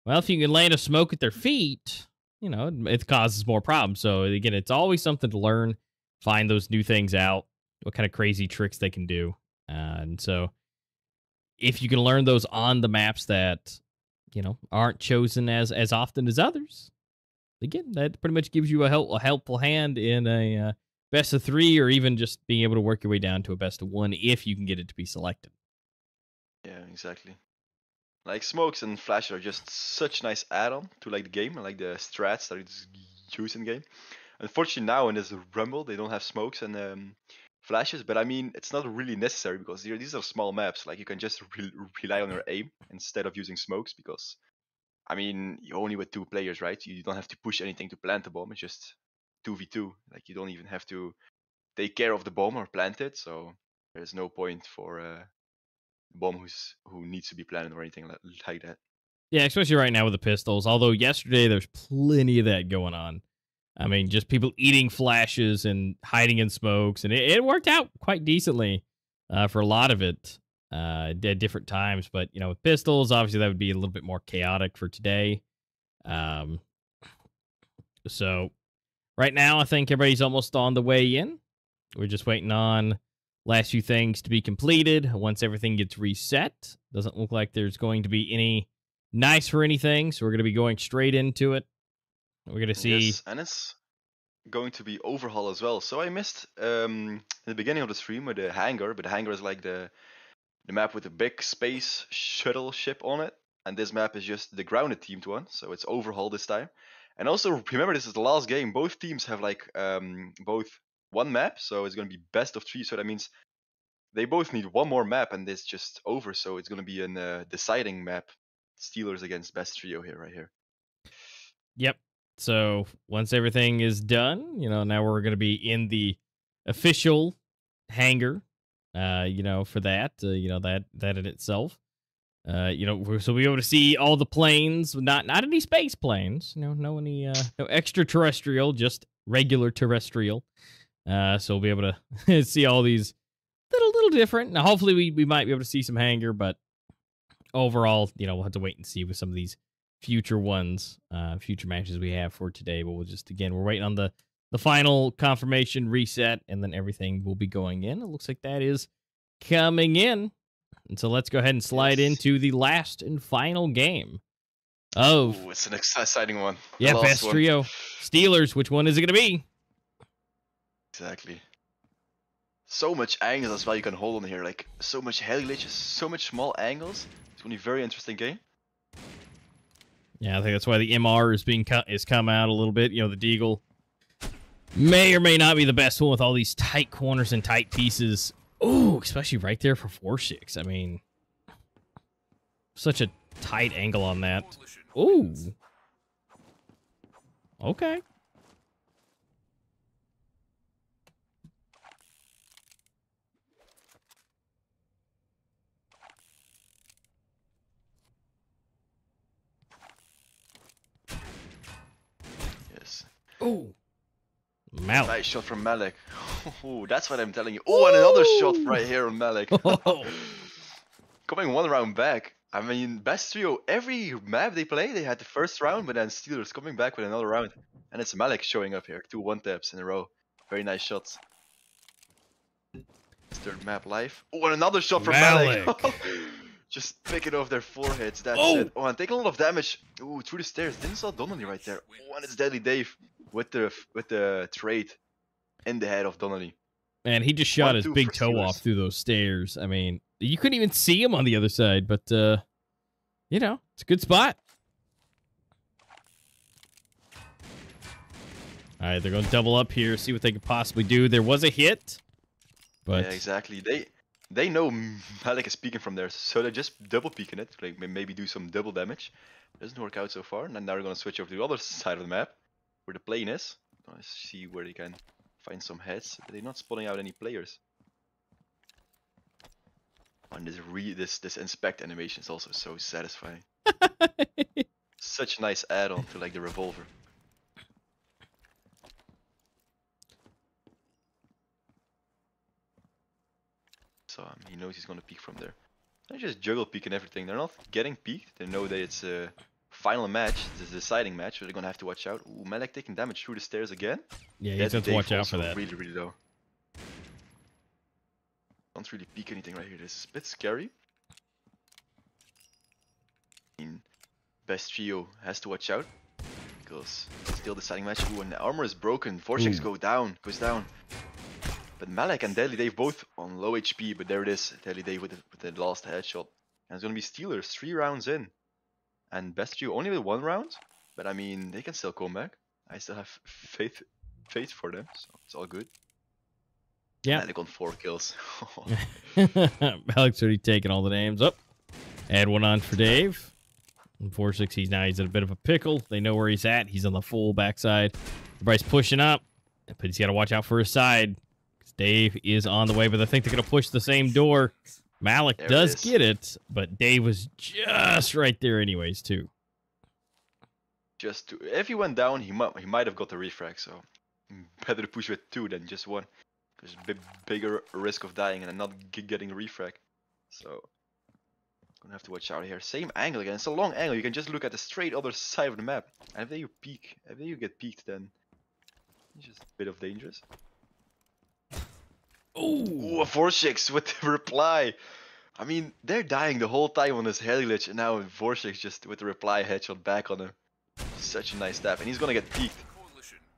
Well, if you can land a smoke at their feet, you know, it causes more problems. So again, it's always something to learn, find those new things out, what kind of crazy tricks they can do. And so if you can learn those on the maps that, you know, aren't chosen as often as others, again, that pretty much gives you a helpful hand in a best of 3, or even just being able to work your way down to a best of 1 if you can get it to be selected. Yeah, exactly. Like smokes and flashes are just such nice add-on to like the game and like the strats that it's used in game. Unfortunately, now in this Rumble, they don't have smokes and flashes, but I mean, it's not really necessary because these are small maps. Like you can just rely on your aim instead of using smokes because, I mean, you're only with 2 players, right? You don't have to push anything to plant the bomb. It's just 2v2. Like you don't even have to take care of the bomb or plant it. So there's no point for bomb who needs to be planted or anything like that. Yeah, especially right now with the pistols. Although yesterday there's plenty of that going on. I mean, just people eating flashes and hiding in smokes, and it worked out quite decently for a lot of it at different times. But you know, with pistols, obviously that would be a little bit more chaotic for today. So right now, I think everybody's almost on the way in. We're just waiting on last few things to be completed. Once everything gets reset, doesn't look like there's going to be any nice for anything, so we're going to be going straight into it. We're going to see. Yes, and it's going to be overhaul as well. So I missed in the beginning of the stream with the hangar, but the hangar is like the map with a big space shuttle ship on it, and this map is just the grounded teamed one, so it's overhaul this time. And also remember, this is the last game. Both teams have like both one map, so it's going to be best of 3. So that means they both need one more map, and it's just over. So it's going to be a deciding map. Steelers against best trio here, right here. Yep. So once everything is done, you know, now we're going to be in the official hangar, you know, for that, you know, that in itself, you know, so we'll be able to see all the planes, not any space planes, you know, no extraterrestrial, just regular terrestrial. So we'll be able to see all these little different. Now, hopefully we might be able to see some hangar, but overall, you know, we'll have to wait and see with some of these future ones, future matches we have for today. But we'll just, again, we're waiting on the final confirmation reset, and then everything will be going in. It looks like that is coming in. And so let's go ahead and slide into the last and final game of... Ooh, it's an exciting one. Yeah, best trio. Steelers, which one is it going to be? Exactly. So much angles as well you can hold on here. Like, so much heli glitches, so much small angles. It's going to be a very interesting game. Yeah, I think that's why the MR is come out a little bit. You know, the Deagle may or may not be the best one with all these tight corners and tight pieces. Ooh, especially right there for 4-6. I mean, such a tight angle on that. Ooh. Okay. Yes. Ooh. Malik. Nice shot from Malik. Oh, that's what I'm telling you. Oh, and another shot right here on Malik. Coming one round back. I mean, best trio, every map they play, they had the first round, but then Steelers coming back with another round. And it's Malik showing up here. 2 1-taps in a row. Very nice shots. Third map live. Oh, and another shot from Malik. Just picking off their foreheads. That's it. Oh, and taking a lot of damage. Ooh, through the stairs. Didn't saw Donnelly right there. Oh, and it's Deadly Dave with the trade in the head of Donnelly. Man, he just shot his big toe off through those stairs. I mean, you couldn't even see him on the other side, but, you know, it's a good spot. All right, they're going to double up here, see what they could possibly do. There was a hit, but... Yeah, exactly. They know Malik is peeking from there, so they're just double peeking it, like maybe do some double damage. Doesn't work out so far, and then now they're going to switch over to the other side of the map, where the plane is. Let's see where they can find some heads, but they're not spotting out any players. And this inspect animation is also so satisfying. Such a nice add-on to like the revolver. So he knows he's gonna peek from there. They just juggle peek and everything. They're not getting peeked. They know that it's a final match, it's a deciding match, so they're gonna have to watch out. Ooh, Malik taking damage through the stairs again. Yeah, you have to watch out for that. Really low. Don't really peek anything right here. This is a bit scary. I mean, best trio has to watch out because it's still deciding match. Ooh, and the armor is broken. 4-6 goes down. But Malik and Deadly Dave both on low HP, but there it is. Deadly Dave with the last headshot. And it's going to be Steelers 3 rounds in. And Best Trio only with 1 round. But I mean, they can still come back. I still have faith for them, so it's all good. Yeah. Malik on 4 kills. Malik's already taken all the names up. Add one on for Dave. And 4-6, he's in a bit of a pickle. They know where he's at. He's on the full backside. Everybody's pushing up, but he's got to watch out for his side. Dave is on the way, but I think they're going to push the same door. Malik does get it, but Dave was just right there anyways, too. If he went down, he might have got the refrag, so better to push with 2 than just 1. There's a bigger risk of dying and not getting the refrag. So, gonna have to watch out here. Same angle again. It's a long angle. You can just look at the straight other side of the map. And if you get peeked, then it's just a bit of dangerous. Ooh, a 4-6 with the reply. I mean, they're dying the whole time on this head glitch, and now 4-6 just with the reply headshot back on him. Such a nice stab, and he's gonna get peeked.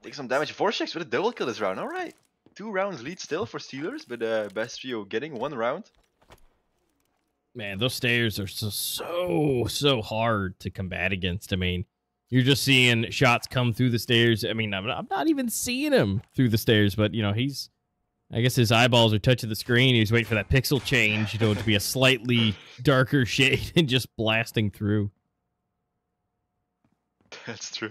Take some damage. 4-6 with a double kill this round. Alright. 2 rounds lead still for Steelers, but Best Trio getting 1 round. Man, those stairs are so hard to combat against. I mean, you're just seeing shots come through the stairs. I mean, I'm not even seeing him through the stairs, but, you know, I guess his eyeballs are touching the screen. He's waiting for that pixel change, you know, to be a slightly darker shade and just blasting through. That's true.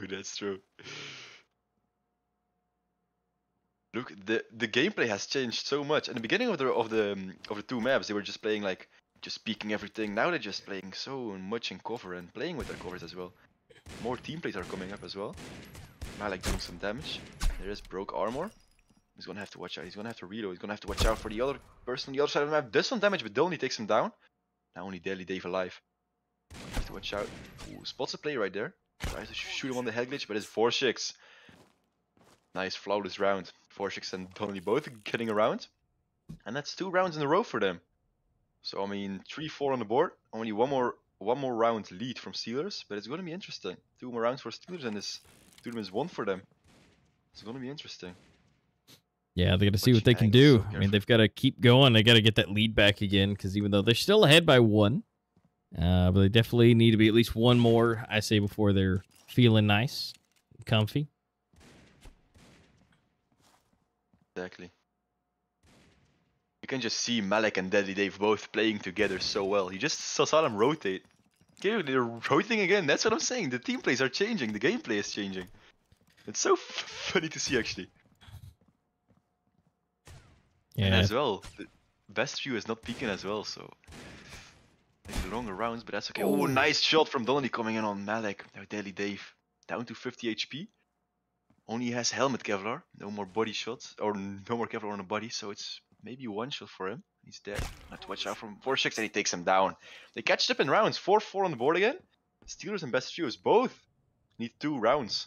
Look, the gameplay has changed so much. In the beginning of the 2 maps, they were just playing like just peeking everything. Now they're just playing so much in cover and playing with their covers as well. More team plays are coming up as well. Malik doing some damage. There is broke armor. He's gonna have to watch out. He's gonna have to reload. He's gonna have to watch out for the other person on the other side of the map. Does some damage, but only takes him down. Now only Deadly Dave alive. Have to watch out. Ooh, spots a play right there. Tries to shoot him on the head glitch, but it's 4-6. Nice flawless round. 4-6 and Donnelly both getting around. And that's 2 rounds in a row for them. So I mean 3-4 on the board. Only one more round lead from Steelers, but it's gonna be interesting. 2 more rounds for Steelers and this tournament is 1 for them. It's gonna be interesting. Yeah, they got to see what they can do. I mean, they've got to keep going. They got to get that lead back again, because even though they're still ahead by 1, but they definitely need to be at least 1 more, I say, before they're feeling nice, comfy. Exactly. You can just see Malik and Deadly Dave both playing together so well. You just saw them rotate. Okay, they're rotating again. That's what I'm saying. The team plays are changing. The gameplay is changing. It's so funny to see, actually. Yeah. And as well, the Best Trio is not peeking as well, so maybe longer rounds, but that's okay. Oh, nice shot from Donnelly coming in on Malik. Now Deadly Dave down to 50 HP. Only has helmet Kevlar, no more body shots, or no more Kevlar on the body, so it's maybe 1 shot for him. He's dead. Have to watch out from 4-6 and he takes him down. They catched up in rounds, 4-4 on the board again. Steelers and Best Trios both need 2 rounds.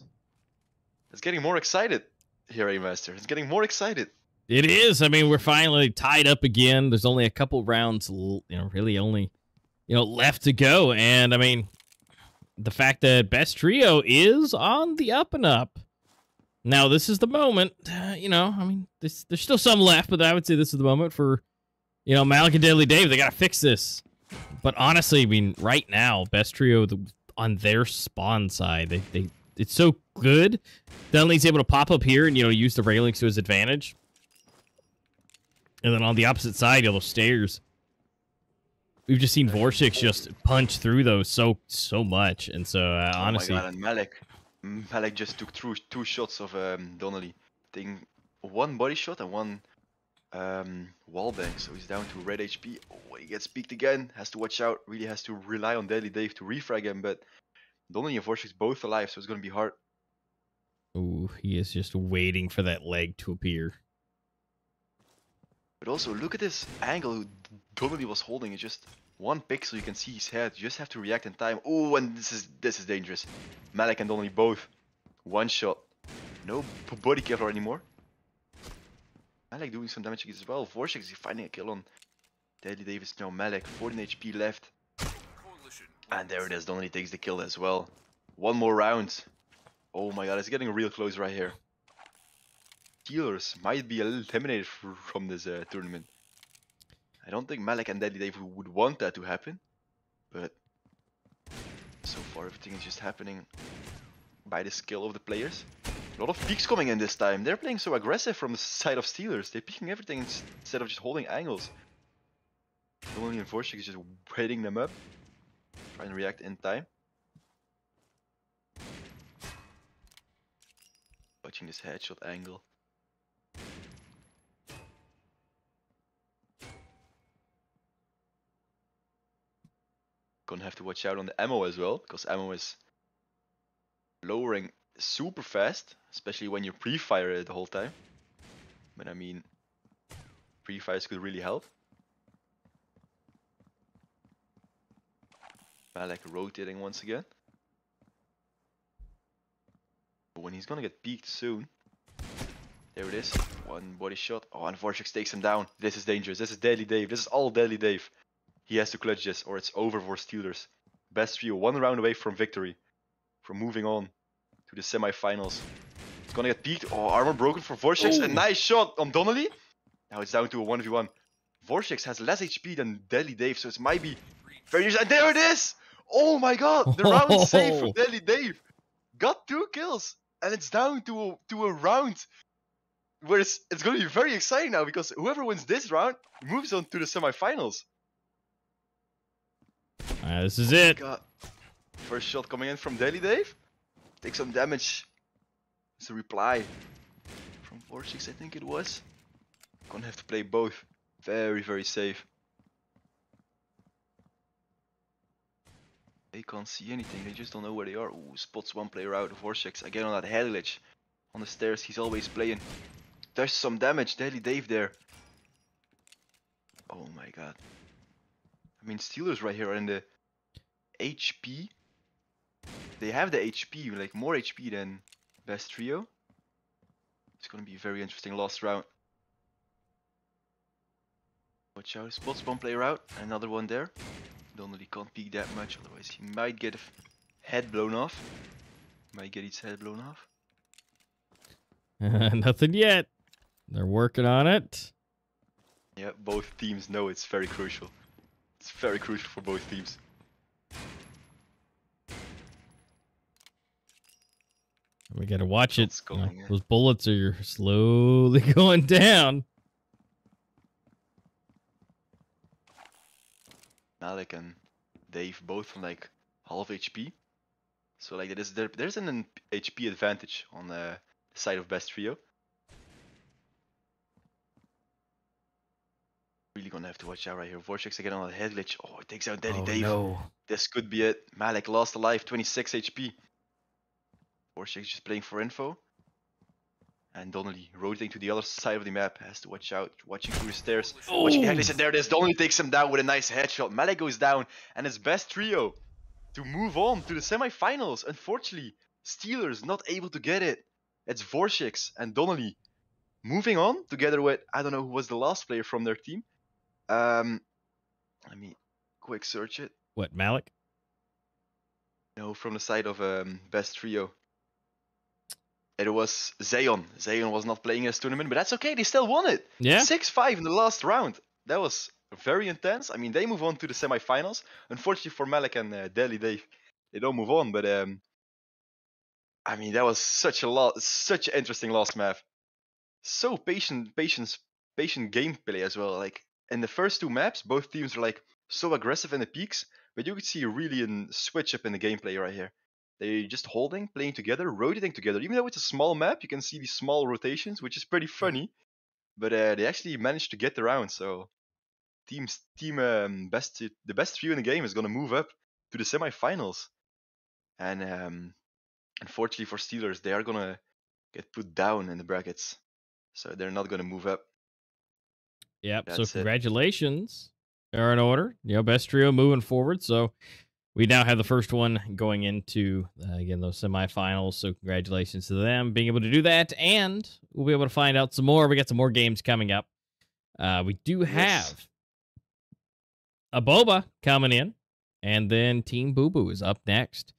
It's getting more excited here, A-Master. It's getting more excited. It is. I mean, we're finally tied up again. There's only a couple rounds, really only, left to go. And I mean, the fact that Best Trio is on the up and up. Now, this is the moment, I mean, there's still some left, but I would say this is the moment for, Malik and Deadly Dave. They got to fix this. But honestly, I mean, right now, Best Trio on their spawn side, it's so good. Dudley's able to pop up here and, use the railings to his advantage. And then on the opposite side, those stairs. We've just seen Vorshik just punch through those so much. And so, honestly... Oh my god, and Malik just took through 2 shots of Donnelly. Taking 1 body shot and 1 wallbang. So he's down to red HP. Oh, he gets peeked again. Has to watch out. Really has to rely on Deadly Dave to refrag him. But Donnelly and Vorshik's both alive, so it's going to be hard. Ooh, he is just waiting for that leg to appear. But also, look at this angle Donnelly was holding. It's just 1 pixel, you can see his head. You just have to react in time. Oh, and this is dangerous. Malik and Donnelly both. 1 shot. No body Kevlar anymore. Malik doing some damage as well. Vorshik is finding a kill on Deadly Davis. Now Malik, 14 HP left. And there it is. Donnelly takes the kill as well. 1 more round. Oh my god, it's getting real close right here. Steelers might be eliminated from this tournament. I don't think Malik and Deadly Dave would want that to happen. But so far everything is just happening by the skill of the players. A lot of peeks coming in this time. They're playing so aggressive from the side of Steelers. They're peeking everything instead of just holding angles. Only Vorshik is just hitting them up. Trying to react in time. Watching this headshot angle. Gonna have to watch out on the ammo as well, because ammo is lowering super fast, especially when you pre-fire it the whole time. But I mean, pre-fires could really help. Malek rotating once again. But when he's gonna get peeked soon. There it is. One body shot. Oh, and Vortex takes him down. This is dangerous. This is Deadly Dave. This is all Deadly Dave. He has to clutch this or it's over for Steelers. Best trio, 1 round away from victory. From moving on to the semifinals. It's gonna get peeked. Oh, armor broken for Vortex. A nice shot on Donnelly. Now it's down to a 1v1. Vortex has less HP than Deadly Dave, so it might be very dangerous. And there it is! Oh my god! The round saved from Deadly Dave. Got 2 kills. And it's down to a round where it's going to be very exciting now, because whoever wins this round moves on to the semifinals. This is it. God. First shot coming in from Deadly Dave. Take some damage. It's a reply from Vortex, I think it was. Gonna have to play both. Very, very safe. They can't see anything, they just don't know where they are. Ooh, spots 1 player out. Vortex again on that head glitch. On the stairs, he's always playing. There's some damage, Deadly Dave there. Oh my god. I mean, Steelers right here are in the HP. They have the HP, like more HP than Best Trio. It's gonna be a very interesting last round. Watch out, spots 1 player out, another one there. Donnelly can't peek that much, otherwise he might get a head blown off. Might get his head blown off. Nothing yet. They're working on it. Yeah, both teams know it's very crucial. It's very crucial for both teams. We gotta watch it. Going, those bullets are slowly going down. Malek and Dave both on like half HP. So like there's an HP advantage on the side of Best Trio. Really gonna have to watch out right here. Vortex again on the head glitch. Oh, it takes out Deadly Dave. No. This could be it. Malek lost alive, 26 HP. Vortex just playing for info. And Donnelly rotating to the other side of the map. Has to watch out. Watching through the stairs. Watching the head glitch. And there it is. Donnelly takes him down with a nice headshot. Malek goes down. And it's Best Trio to move on to the semifinals. Unfortunately, Steelers not able to get it. It's Vortex and Donnelly moving on together with, I don't know who was the last player from their team. Let me quick search it. What, Malik? No, from the side of Best Trio. It was Zayon. Zayon was not playing in this tournament, but that's okay. They still won it. Yeah. 6-5 in the last round. That was very intense. I mean, they move on to the semifinals. Unfortunately for Malik and Deadly Dave, they don't move on. But I mean, that was such an interesting last map. So patient gameplay as well. Like in the first 2 maps, both teams are like so aggressive in the peaks, but you could see really a switch up in the gameplay right here. They're just holding, playing together, rotating together. Even though it's a small map, you can see these small rotations, which is pretty funny. But they actually managed to get the round. So the best trio in the game is gonna move up to the semifinals. And unfortunately for Steelers, they are gonna get put down in the brackets, so they're not gonna move up. Yep. So congratulations are in order. Best trio moving forward. So we now have the first one going into, again, those semifinals. So congratulations to them being able to do that. And we'll be able to find out some more. We got some more games coming up. We do have a Boba coming in. And then Team Boo Boo is up next.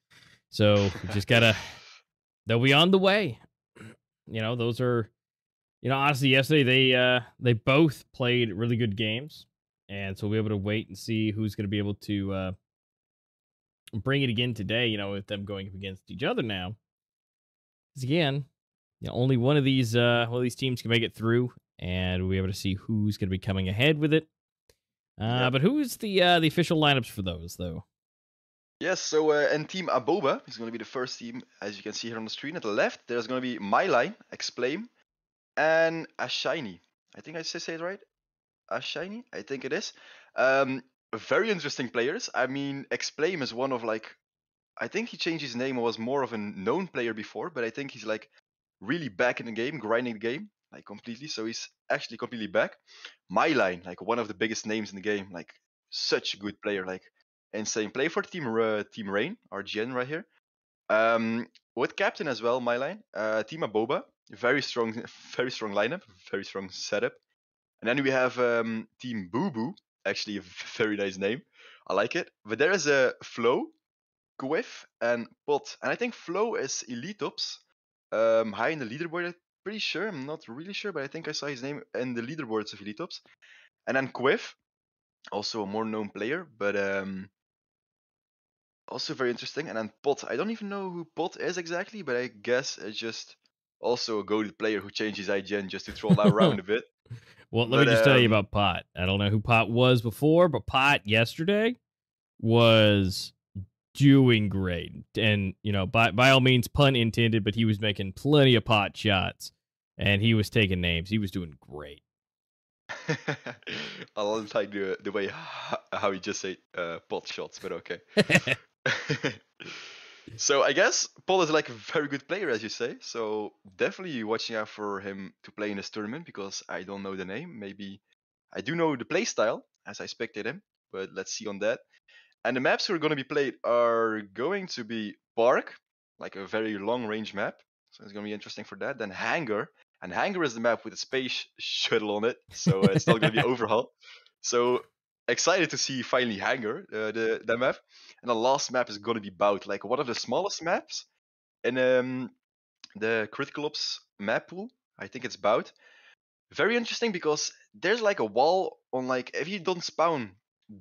So we just got to, they'll be on the way. Those are, honestly, yesterday they both played really good games. And so we'll be able to wait and see who's going to be able to bring it again today, with them going up against each other now. Because again, only one of these teams can make it through, and we'll be able to see who's going to be coming ahead with it. But who's the official lineups for those, though? Yes, so in Team Aboba is going to be the first team, as you can see here on the screen. At the left, there's going to be MyLine, Exclaim, and Ashiny. I think I say it right? Ashiny? I think it is. Very interesting players. I mean, Exclaim is one of I think he changed his name and was more of a known player before, but I think he's really back in the game, grinding the game completely. So he's actually completely back. MyLine, one of the biggest names in the game, such a good player, insane. Play for Team Rain, our GN right here. With captain as well, MyLine. Team Aboba, very strong lineup, very strong setup. And then we have Team Boo Boo, actually a very nice name. I like it. But there is a Flo, Quiff, and Pot. And I think Flo is Elite Ops, high in the leaderboard. I'm pretty sure. I'm not really sure, but I think I saw his name in the leaderboards of Elite Ops. And then Quiff, also a more known player, but also very interesting. And then Pot. I don't even know who Pot is exactly, but I guess it's just also a goated player who changed his IGN just to troll around a bit. Well, let me just tell you about Pot. I don't know who Pot was before, but Pot yesterday was doing great. And, by all means, pun intended, but he was making plenty of pot shots. And he was taking names. He was doing great. I don't like the way how you just say pot shots, but okay. So I guess Paul is a very good player, as you say. So definitely watching out for him to play in this tournament, because I don't know the name. Maybe I do know the play style, as I spectate him, but let's see on that. And the maps who are going to be played are going to be Park, a very long range map. So it's going to be interesting for that. Then Hangar. And Hangar is the map with a space shuttle on it. So it's not going to be Overhaul. So excited to see finally Hangar, the map. And the last map is going to be Bout, one of the smallest maps in the Critical Ops map pool. I think it's Bout. Very interesting because there's a wall on if you don't spawn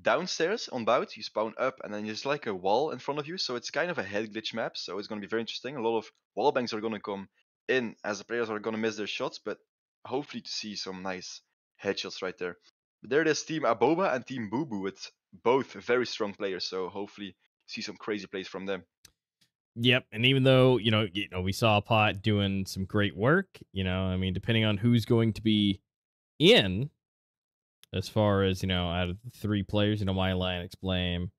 downstairs on Bout, you spawn up and then there's a wall in front of you. So it's kind of a head glitch map. So it's going to be very interesting. A lot of wall bangs are going to come in as the players are going to miss their shots, but hopefully to see some nice headshots right there. But there it is, Team Aboba and Team Boo Boo with both very strong players. So hopefully see some crazy plays from them. Yep, and even though we saw Pot doing some great work, I mean, depending on who's going to be in, as far as out of the three players, MyLine, Exclaim,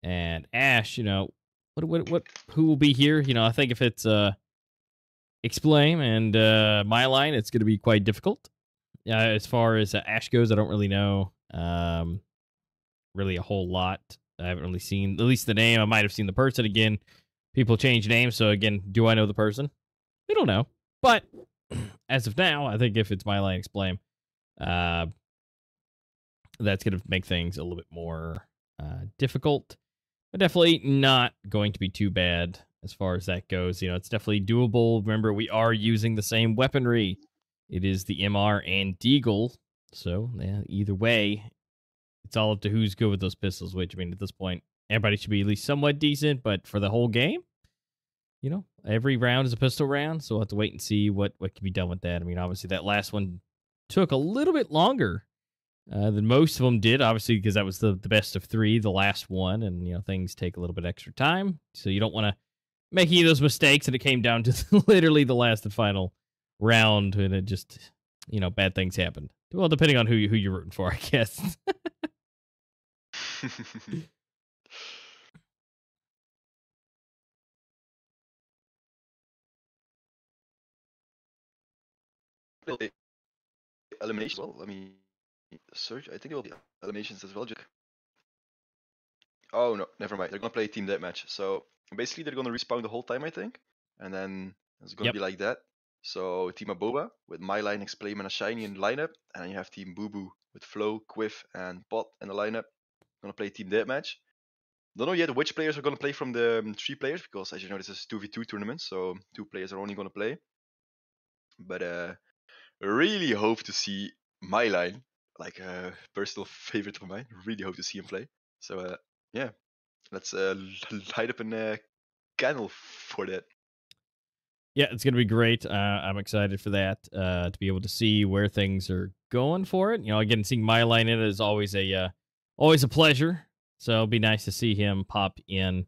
and Ash, what who will be here? I think if it's Exclaim and MyLine, it's going to be quite difficult. As far as Ash goes, I don't really know really a whole lot. I haven't really seen at least the name. I might have seen the person again. People change names, so again, do I know the person? I don't know. But as of now, I think if it's MyLine, Exclaim, that's going to make things a little bit more difficult. But definitely not going to be too bad as far as that goes. It's definitely doable. Remember, we are using the same weaponry. It is the MR and Deagle. So, either way, it's all up to who's good with those pistols, which, I mean, at this point, everybody should be at least somewhat decent, but for the whole game, every round is a pistol round, so we'll have to wait and see what can be done with that. I mean, obviously, that last one took a little bit longer than most of them did, obviously, because that was the best of three, the last one, and, things take a little bit extra time, so you don't want to make any of those mistakes, and it came down to literally the last and final round, and it just, bad things happened. Well, depending on who you're rooting for, I guess. Eliminations. Well, let me search. I think there will be eliminations as well. Oh no, never mind. They're gonna play team deathmatch. So basically, they're gonna respawn the whole time, I think, and then it's gonna be like that. So Team Aboba with MyLine, Exclaim, and a Shiny in the lineup, and then you have Team Boo Boo with Flo, Quiff, and Pot in the lineup. Gonna play team deathmatch. Don't know yet which players are gonna play from the 3 players, because as you know, this is 2v2 tournament, so 2 players are only gonna play. But really hope to see MyLine, a personal favorite of mine. Really hope to see him play. So yeah, Let's light up a candle for that. Yeah, it's gonna be great. I'm excited for that. To be able to see where things are going for it. You know, again, seeing my line in it is always a pleasure. So it'll be nice to see him pop in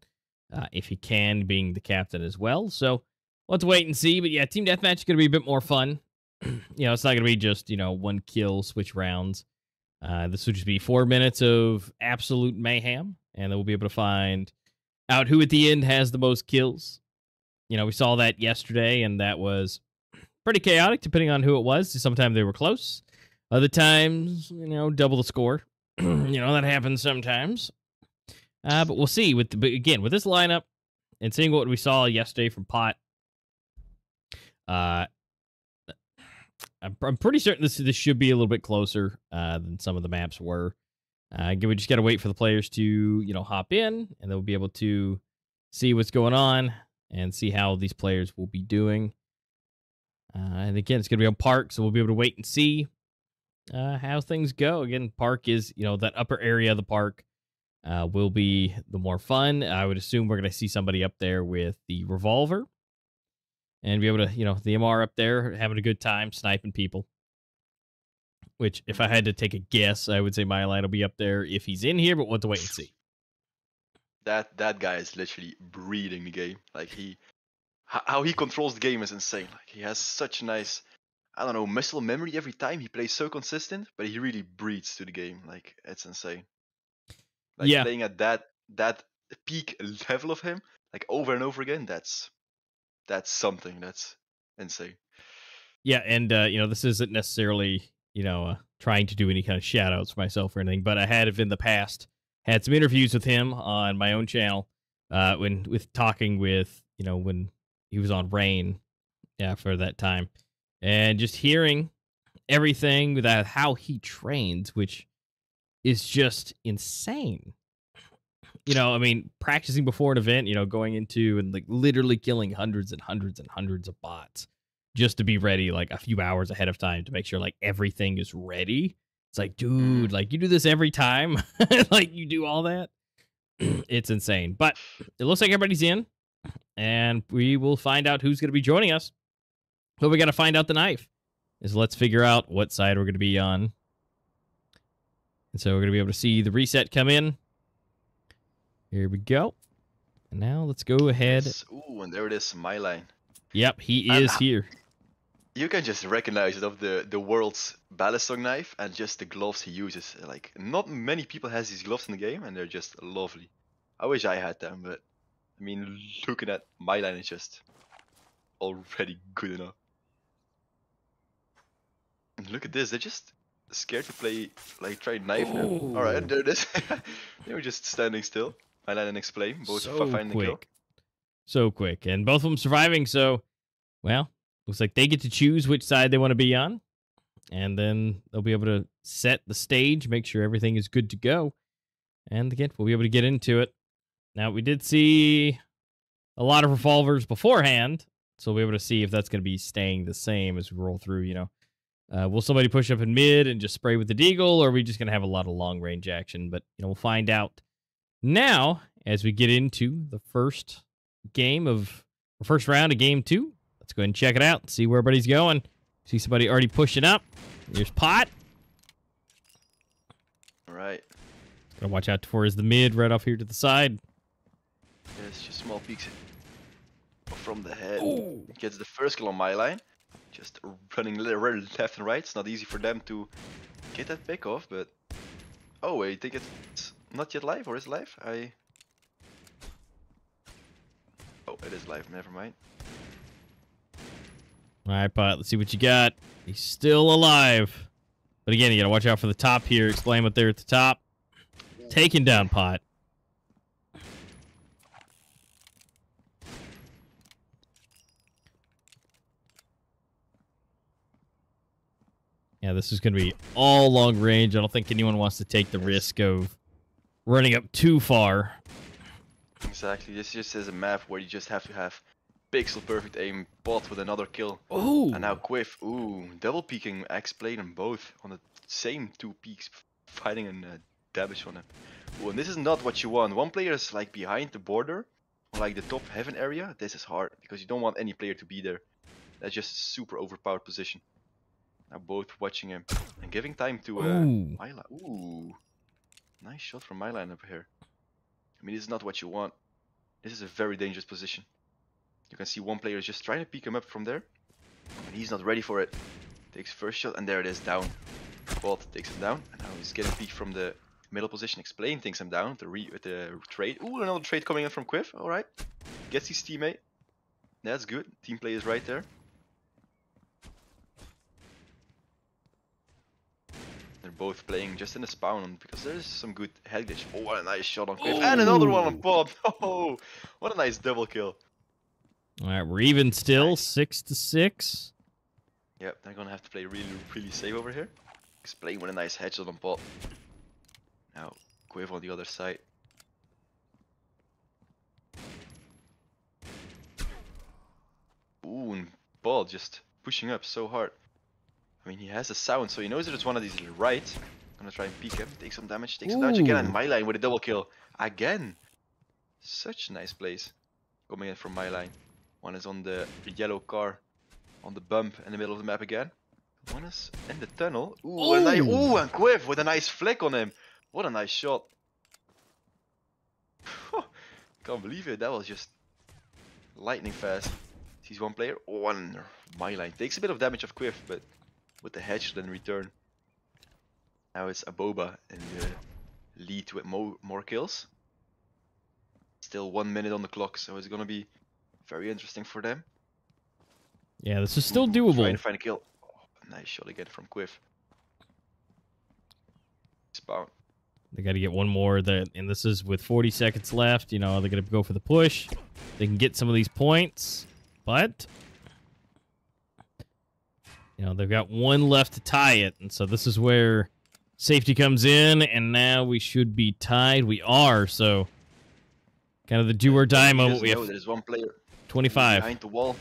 if he can, being the captain as well. So let's wait and see. But yeah, team deathmatch is gonna be a bit more fun. You know, it's not gonna be just one kill switch rounds. This will just be 4 minutes of absolute mayhem, and then we'll be able to find out who at the end has the most kills. You know, we saw that yesterday, and that was pretty chaotic, depending on who it was. Sometimes they were close. Other times, double the score. That happens sometimes. But we'll see. But again, with this lineup and seeing what we saw yesterday from Pot, I'm pretty certain this should be a little bit closer than some of the maps were. Again, we just got to wait for the players to, hop in, and they'll be able to see what's going on and see how these players will be doing. And again, it's going to be on Park, so we'll be able to wait and see how things go. Again, Park is, that upper area of the park will be the more fun. I would assume we're going to see somebody up there with the revolver and be able to, the MR up there having a good time sniping people. Which, if I had to take a guess, I would say my line will be up there if he's in here, but we'll have to wait and see. That guy is literally breathing the game. Like how he controls the game is insane. Like he has such nice, I don't know, muscle memory every time. He plays so consistent, but he really breathes to the game. Like it's insane. Like playing at that peak level of him, like over and over again, that's something. That's insane. Yeah, and this isn't necessarily trying to do any kind of shout outs for myself or anything, but I had in the past had some interviews with him on my own channel when he was on Rain for that time, and just hearing everything about how he trains, which is just insane. Practicing before an event, going into and like literally killing hundreds and hundreds and hundreds of bots just to be ready like a few hours ahead of time to make sure like everything is ready. It's like, dude, like you do this every time? Like you do all that? It's insane. But it looks like everybody's in, and we will find out who's going to be joining us. But we got to find out the knife. So let's figure out what side we're going to be on. And so we're going to be able to see the reset come in. Here we go. And now let's go ahead. Yes. Ooh, and there it is, my line. Yep, he is here. You can just recognize it of the world's ballistic knife and just the gloves he uses. Like, not many people has these gloves in the game, and they're just lovely. I wish I had them, but I mean, looking at my line is just already good enough. And look at this, they're just scared to play, like, try knife now. Alright, there it is. They were just standing still. My line and explain, both so finding the kill. So quick, and both of them surviving, so, well, looks like they get to choose which side they want to be on, and then they'll be able to set the stage, make sure everything is good to go, and again, we'll be able to get into it. Now, we did see a lot of revolvers beforehand, so we'll be able to see if that's going to be staying the same as we roll through, will somebody push up in mid and just spray with the deagle, or are we just going to have a lot of long-range action? But, we'll find out now as we get into the first round of game 2. Let's go ahead and check it out and see where everybody's going. See somebody already pushing up. Here's Pot. All right. Gotta watch out for is the mid right off here to the side. Yeah, it's just small peeks from the head. Ooh. Gets the first kill on my line. Just running left and right. It's not easy for them to get that pick off, but... Oh, I think it's not yet live, or is it live? Oh, it is live, never mind. Alright, Pot, let's see what you got. He's still alive. But again, you gotta watch out for the top here. Explain what they're at the top. Taking down Pot. Yeah, this is gonna be all long range. I don't think anyone wants to take the risk of running up too far. Exactly, this just is a map where you just have to have pixel perfect aim, bot with another kill. Ooh. And now Quiff, double peeking X-Plane and both on the same 2 peaks, fighting a damage on him. Ooh, and this is not what you want. One player is like behind the border, or like the top heaven area. This is hard because you don't want any player to be there. That's just a super overpowered position. Now both watching him and giving time to Myline. Ooh, nice shot from Myline over here. I mean, this is not what you want. This is a very dangerous position. You can see one player is just trying to peek him up from there, and he's not ready for it. Takes first shot, and there it is, down. Bot takes him down, and now he's getting peeked from the middle position. Explain takes him down with the trade. Ooh, another trade coming in from Quiff. All right, gets his teammate. That's good. Team play is right there. They're both playing just in the spawn because there's some good head glitch. Oh, what a nice shot on Quiff, and another one on Bob. Oh, what a nice double kill. All right, we're even still, nice. 6-6. Yep, they're gonna have to play really safe over here. Explain with a nice headshot on Bot. Now, Quiff on the other side. Ooh, and Bot just pushing up so hard. I mean, he has a sound, so he knows there's one of these right. Gonna try and peek him, take some damage again, and Myline with a double kill. Again! Such nice plays coming in from Myline. One is on the yellow car, on the bump in the middle of the map again. One is in the tunnel. Ooh, and Quiff with a nice flick on him. What a nice shot. Can't believe it, that was just lightning fast. Sees one player, and Myline takes a bit of damage of Quiff, but with the headshot in return. Now it's Aboba in the lead with more kills. Still 1 minute on the clock, so it's gonna be very interesting for them. Yeah, this is still doable. Trying to find a kill. Oh, nice shot again from Quiff. Spawn. They got to get one more, and this is with 40 seconds left. You know, they're going to go for the push. They can get some of these points, but you know, they've got one left to tie it, and so this is where safety comes in, and now we should be tied. We are, so kind of the do or die moment. We have there's one player 25 behind the wall.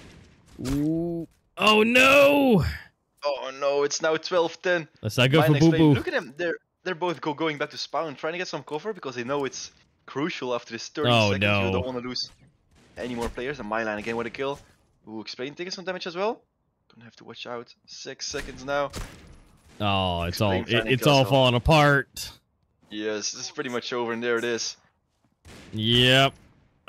Ooh. Oh no! Oh no, it's now 12-10. Let's not go for boo boo. Look at them. They're both going back to spawn, trying to get some cover because they know it's crucial after this 30 seconds. No. You don't want to lose any more players. And Myline again with a kill. Ooh, Explain taking some damage as well. Gonna have to watch out. 6 seconds now. Oh, it's all falling apart. Yes, this is pretty much over, and there it is. Yep.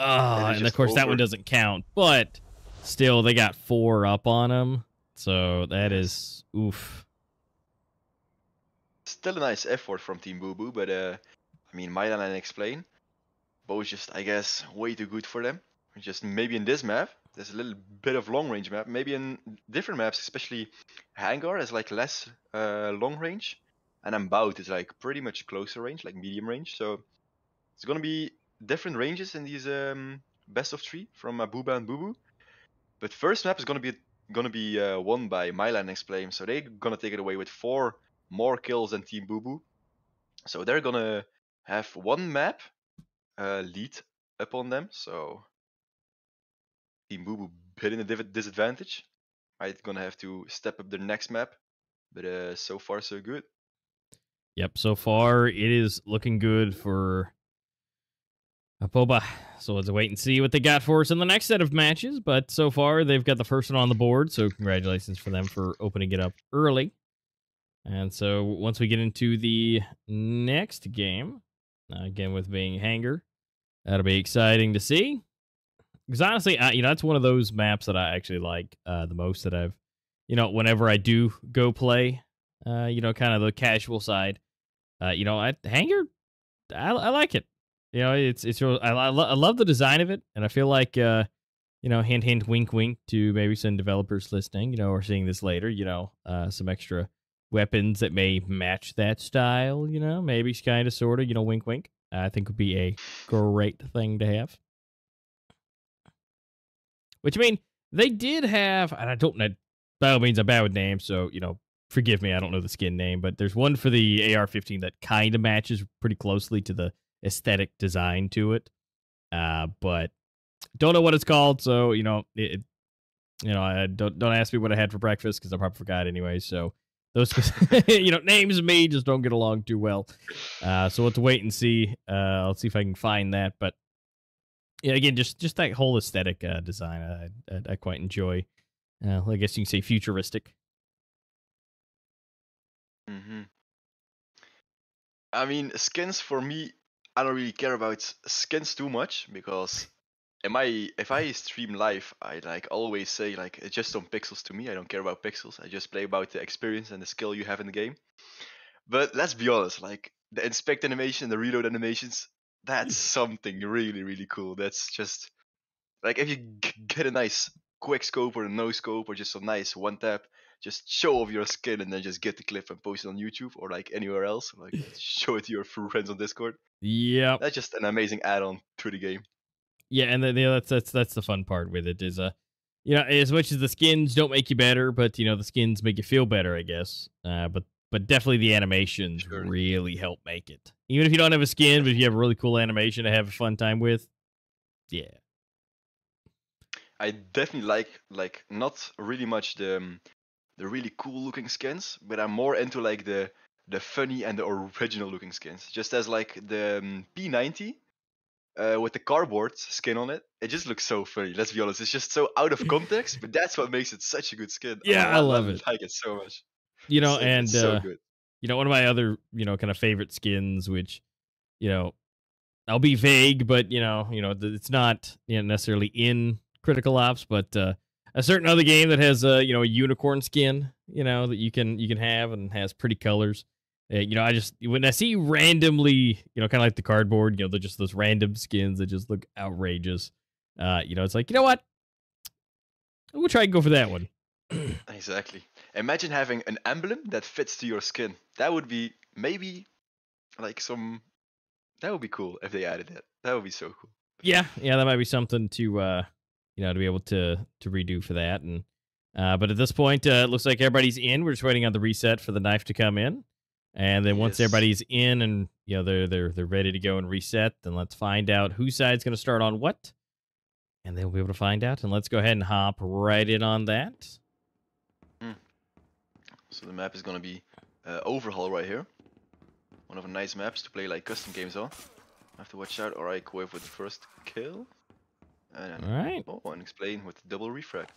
And of course that one doesn't count, but still they got 4 up on them, so that is oof. Still a nice effort from Team Boo Boo, but I mean, Mylan and Explain, both just, I guess, way too good for them. Just maybe in this map, there's a little bit of long range map. Maybe in different maps, especially Hangar is like less long range, and then Bout is like pretty much closer range, like medium range. So it's gonna be different ranges in these best of 3 from Booba and Boo Boo. But first map is gonna be won by Mylan and Explain, so they're gonna take it away with 4 more kills than Team Boo Boo. So they're gonna have 1 map lead up on them. So Team Boo Boo bit in a disadvantage. Right, gonna have to step up their next map. But so far so good. Yep, so far it is looking good for Apoba. So let's wait and see what they got for us in the next set of matches. But so far they've got the first one on the board, so congratulations for them for opening it up early. And so once we get into the next game, again with being Hangar, that'll be exciting to see. Because honestly, that's one of those maps that I actually like the most. That I've, whenever I do go play, kind of the casual side, Hangar, I like it. It's real. I love the design of it, and I feel like hint hint wink wink to maybe some developers listening, or seeing this later, some extra weapons that may match that style, maybe kind of sort of, wink wink. I think would be a great thing to have. Which, I mean, they did have, and I don't know, by all means I'm bad with names, so, forgive me, I don't know the skin name, but there's one for the AR-15 that kind of matches pretty closely to the aesthetic design to it. But don't know what it's called, so, I don't ask me what I had for breakfast, because I probably forgot anyway, so those names and me just don't get along too well. So we'll have to wait and see. I'll see if I can find that. But yeah, again, just that whole aesthetic design, I quite enjoy. I guess you can say futuristic. Mm-hmm. I mean, skins for me, I don't really care about skins too much because if I stream live, I like always say like it's just some pixels to me. I don't care about pixels. I just play about the experience and the skill you have in the game. But let's be honest, like the inspect animation, the reload animations, that's something really, really cool. That's just like if you get a nice quick scope or a no scope or just a nice one tap, just show off your skin and then just get the clip and post it on YouTube or like anywhere else. Like show it to your friends on Discord. Yep. That's just an amazing add-on to the game. Yeah, and then that's the fun part with it is as much as the skins don't make you better, but the skins make you feel better, I guess. But definitely the animations really help make it. Even if you don't have a skin, but if you have a really cool animation to have a fun time with, yeah. I definitely like not really much the really cool looking skins, but I'm more into like the funny and the original looking skins. Just as like the P90 with the cardboard skin on it, it just looks so funny. Let's be honest, it's just so out of context, but that's what makes it such a good skin. Yeah, I love it. I like it so much. And it's so good. One of my other kind of favorite skins, which I'll be vague, but it's not necessarily in Critical Ops, but a certain other game that has a unicorn skin, that you can have and has pretty colors. I just when I see randomly, kind of like the cardboard, they're just those random skins that just look outrageous. It's like, you know what? We'll try and go for that one. Exactly. Imagine having an emblem that fits to your skin. That would be maybe like that would be cool if they added it. That would be so cool. Yeah, that might be something to to be able to redo for that. And but at this point, it looks like everybody's in. We're just waiting on the reset for the knife to come in, and then once everybody's in and they're ready to go and reset, then let's find out whose side's going to start on what, and then we'll be able to find out. And let's go ahead and hop right in on that. So the map is going to be Overhaul right here. One of the nice maps to play like custom games on. I have to watch out or I go with the first kill. And Alright. And explain with double refrag.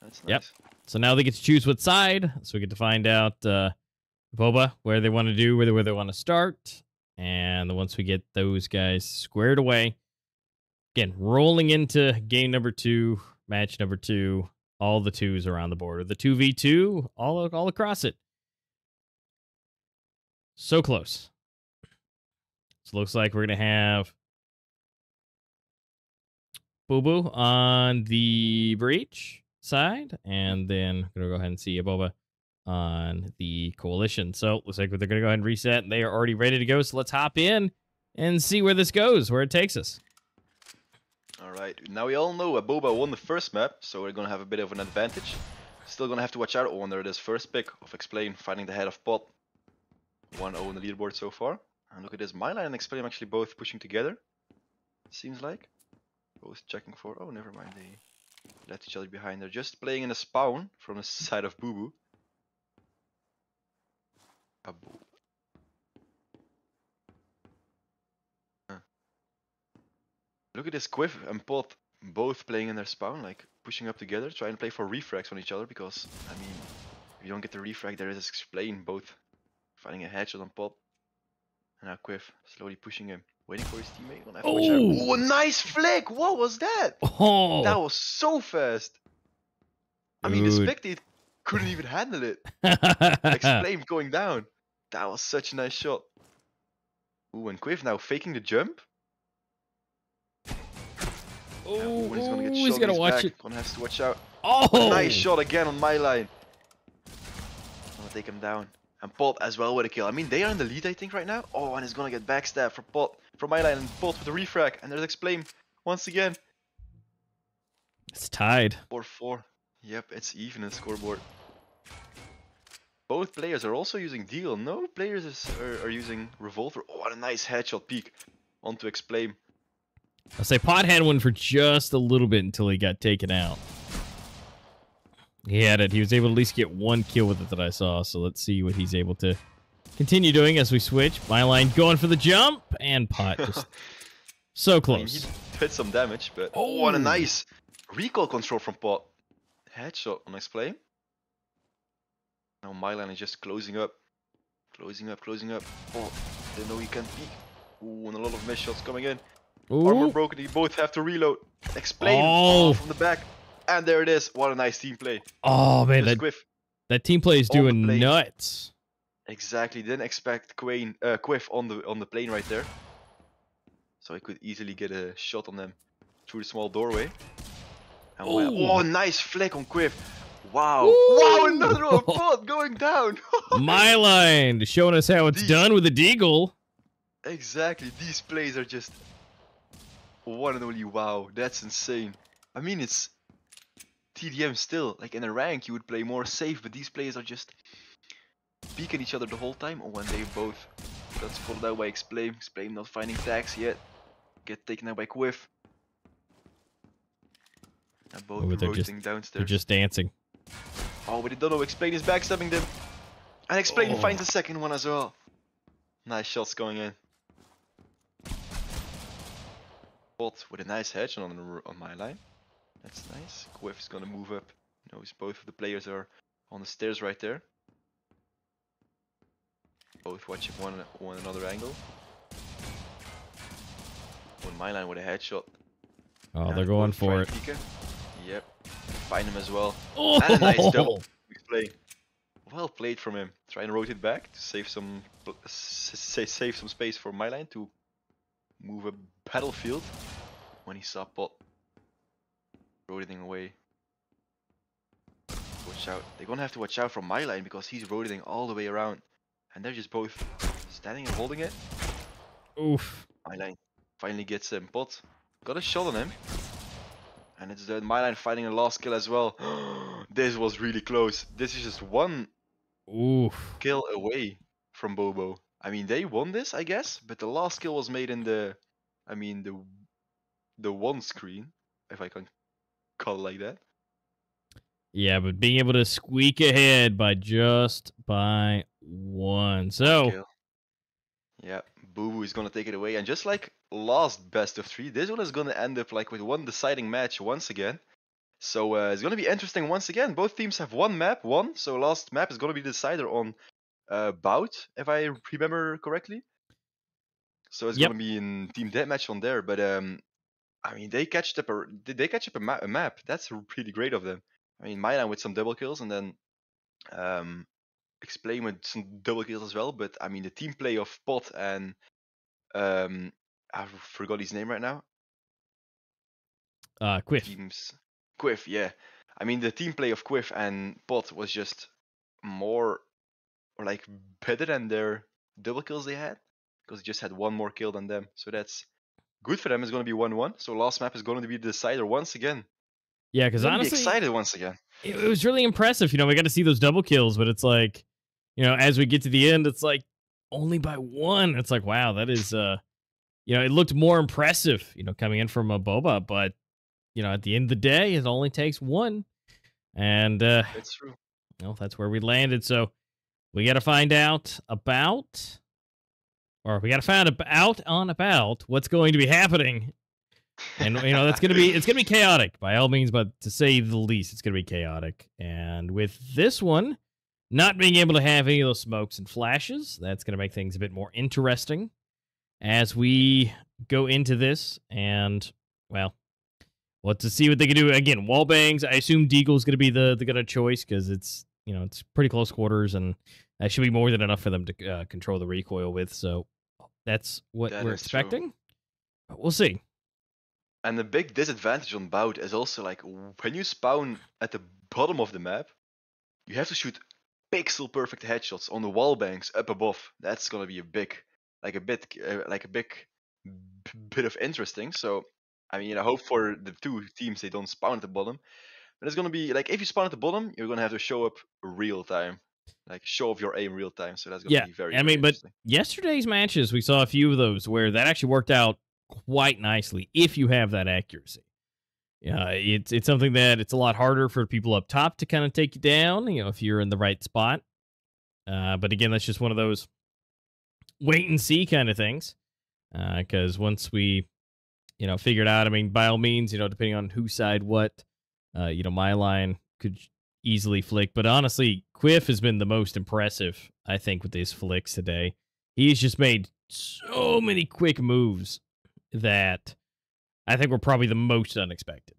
That's nice. Yep. So now they get to choose what side. So we get to find out Boba, where they want to do, where they want to start. And once we get those guys squared away, again, rolling into game number 2, match number 2. All the 2s are on the board. The 2v2 all across it. So close. So it looks like we're going to have Boo Boo on the breach side, and then we're going to go ahead and see Boba on the coalition. So it looks like they're going to go ahead and reset, and they are already ready to go. So let's hop in and see where this goes, where it takes us. Alright, now we all know Boba won the first map, so we're going to have a bit of an advantage. Still going to have to watch out under this first pick of Explain, finding the head of pot. 1-0 on the leaderboard so far. And look at this, Myline and Explain actually both pushing together. Seems like. Both checking for, oh never mind, they left each other behind. They're just playing in a spawn from the side of Boo Boo. Look at this, Quiff and Pot both playing in their spawn, like pushing up together, trying to play for refrags on each other, because, I mean, if you don't get the refrag, there is Explain, both finding a headshot on Pot. And now Quiff slowly pushing him, waiting for his teammate. Oh, a nice flick! What was that? Oh. That was so fast! I mean, the spectate couldn't even handle it. Explain going down. That was such a nice shot. Ooh, and Quiff now faking the jump. Oh, he's gonna get shot. He's gonna watch it. Gonna have to watch out. Oh, a nice shot again on my line. Gonna take him down. And Pot as well with a kill. I mean, they are in the lead, I think, right now. Oh, and he's gonna get backstabbed for Pot from my line, and Pot with a refrag. And there's Explain once again. It's tied. 4-4. Yep, it's even in the scoreboard. Both players are also using Deagle. No players are using Revolver. Oh, what a nice headshot peek onto Explain. I'll say Pot had one for just a little bit until he got taken out. He had it. He was able to at least get one kill with it that I saw. So let's see what he's able to continue doing as we switch. My line going for the jump, and Pot just so close. I mean, he did some damage, but oh, what a nice recoil control from Pot. Headshot on Explain. Now my line is just closing up. Closing up. Oh, they know he can peek. Ooh, and a lot of miss shots coming in. Ooh. Armor broken, you both have to reload. Explain from the back. And there it is. What a nice team play. Oh, man. That team play is doing nuts. Exactly. Didn't expect Quiff on the plane right there. So I could easily get a shot on them through the small doorway. And oh, nice flick on Quiff. Wow. Ooh. Wow, another one. Pot going down. My line showing us how it's done with a deagle. Exactly. These plays are just one and only wow. That's insane. I mean, it's TDM still. Like in a rank, you would play more safe, but these players are just peeking each other the whole time. Or when they both got spotted out by Explain. Explain not finding tags yet. Get taken out by Quiff. And both rotating downstairs. They're just dancing. Oh, but they don't know Explain is backstabbing them. And Explain finds the second one as well. Nice shots going in. Pot with a nice headshot on my line. That's nice. Quiff is gonna move up. Knows both of the players are on the stairs right there. Both watching one another angle. On my line with a headshot. Oh, they're going for it. Yep. Find him as well. Oh! And a nice double play. Well played from him. Trying to rotate back to save some space for my line to move a battlefield when he saw Pot rotating away. Watch out. They're gonna have to watch out from my line because he's rotating all the way around. And they're just both standing and holding it. Oof. My line finally gets him. Pot got a shot on him. And it's my line finding a last kill as well. This was really close. This is just one kill away from Bobo. I mean, they won this, I guess, but the last kill was made in the one screen, if I can call it like that. Yeah, but being able to squeak ahead by one. So, yeah, Boo is gonna take it away, and just like last best of 3, this one is gonna end up like with one deciding match once again. So it's gonna be interesting once again. Both teams have one map, so last map is gonna be the decider on Bout, if I remember correctly. So it's gonna be in team deathmatch on there, but I mean they catched up a map. That's pretty great of them. I mean Mylan with some double kills and then Explain with some double kills as well. But I mean the team play of Pot and I forgot his name right now. Quiff. Quiff, yeah. I mean the team play of Quiff and Pot was just more or like better than their double kills they had. Because he just had one more kill than them. So that's good for them. It's going to be 1-1. So last map is going to be the decider once again. Yeah, because honestly, excited once again. It was really impressive. You know, we got to see those double kills, but it's like, you know, as we get to the end, it's like only by one. It's like, wow, that is, you know, it looked more impressive, you know, coming in from a Boba. But, you know, at the end of the day, it only takes one. And that's true. You know, that's where we landed. So we got to find out about. Or we got to find out about what's going to be happening, and you know it's gonna be chaotic by all means, but to say the least, it's gonna be chaotic. And with this one, not being able to have any of those smokes and flashes, that's gonna make things a bit more interesting as we go into this. And well, to see what they can do again. Wall bangs. I assume Deagle's gonna be the good choice because it's it's pretty close quarters and that should be more than enough for them to control the recoil with. So. That's what we're expecting. But we'll see. And the big disadvantage on Bout is also like when you spawn at the bottom of the map, you have to shoot pixel perfect headshots on the wall banks up above. That's gonna be a bit of interesting. So I mean, I hope for the two teams they don't spawn at the bottom. But it's gonna be like if you spawn at the bottom, you're gonna have to show up real time. Like show off your aim real time, so that's gonna be very. I mean, but yesterday's matches, we saw a few of those where that actually worked out quite nicely if you have that accuracy. it's something that it's a lot harder for people up top to kind of take you down, if you're in the right spot. But again, that's just one of those wait and see kind of things. Because once we, figure it out, I mean, by all means, depending on whose side what, my line could easily flick. But honestly, Quiff has been the most impressive, I think, with his flicks today. He's just made so many quick moves that I think were probably the most unexpected.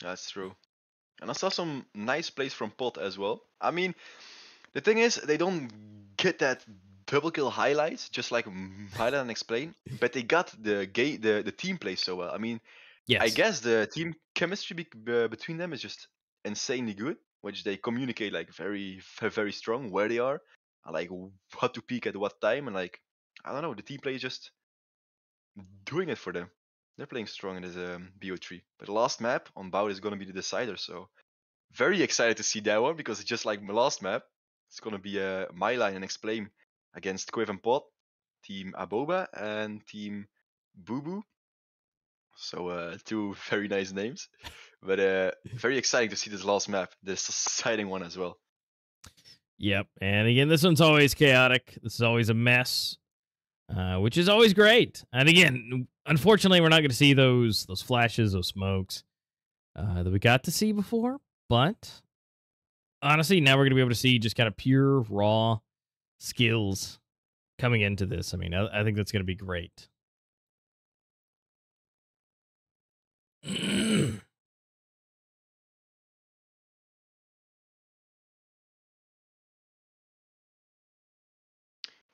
That's true. And I saw some nice plays from Pot as well. I mean, the thing is, they don't get that double kill highlights, just like highlight and explain, but they got the team play so well. I mean, yes. I guess the team chemistry between them is just insanely good, which they communicate like very, very strong where they are, and like what to peak at what time, and like, I don't know, the team play is just doing it for them. They're playing strong in this BO3. But the last map on Bout is going to be the decider, so very excited to see that one, because it's just like my last map. It's going to be my line and Explain against Quiv and Pot, Team Aboba and Team Boo Boo. So two very nice names. But very exciting to see this last map, this exciting one as well. Yep, and again, this one's always chaotic. This is always a mess. Which is always great. And again, unfortunately, we're not going to see those flashes, those smokes that we got to see before. But honestly, now we're going to be able to see just kind of pure, raw skills coming into this. I mean, I think that's going to be great.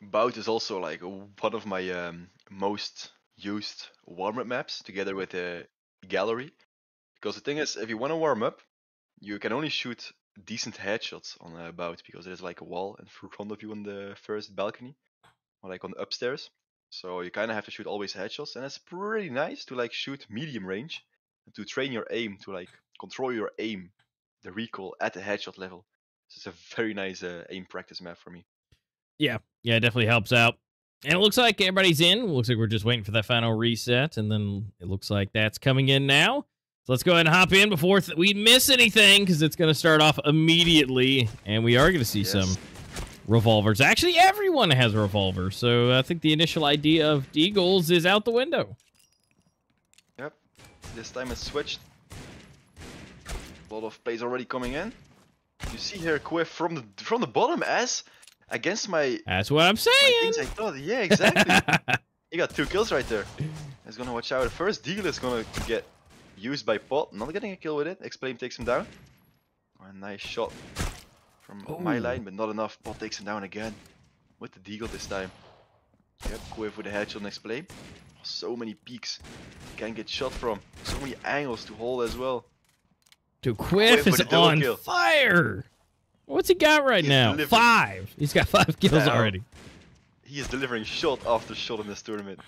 Bout is also like one of my most used warm-up maps, together with a gallery. Because the thing is, if you want to warm up, you can only shoot decent headshots on Bout, because there's like a wall in front of you on the first balcony, or like on the upstairs. So you kind of have to shoot always headshots, and it's pretty nice to like shoot medium range, and to train your aim, to like control your aim, the recoil at the headshot level. So it's a very nice aim practice map for me. Yeah, it definitely helps out. And it looks like everybody's in. It looks like we're just waiting for that final reset, and then it looks like that's coming in now. So let's go ahead and hop in before we miss anything, because it's going to start off immediately, and we are going to see some revolvers. Actually, everyone has a revolver, so I think the initial idea of deagles is out the window. Yep, this time it's switched. A lot of plays already coming in. You see here Quiff from the bottom as against my... That's what I'm saying. I thought, yeah, exactly. He got 2 kills right there. He's gonna watch out. The first deagle is gonna get used by Pot. Not getting a kill with it. Explain takes him down. Oh, a nice shot from my line, but not enough. Pot takes him down again with the deagle this time. Yep, Quiff with a headshot and Explain. Oh, so many peaks can get shot from. So many angles to hold as well. Dude, Quiff is on fire. What's he got right now? 5. He's got 5 kills already. He is delivering shot after shot in this tournament.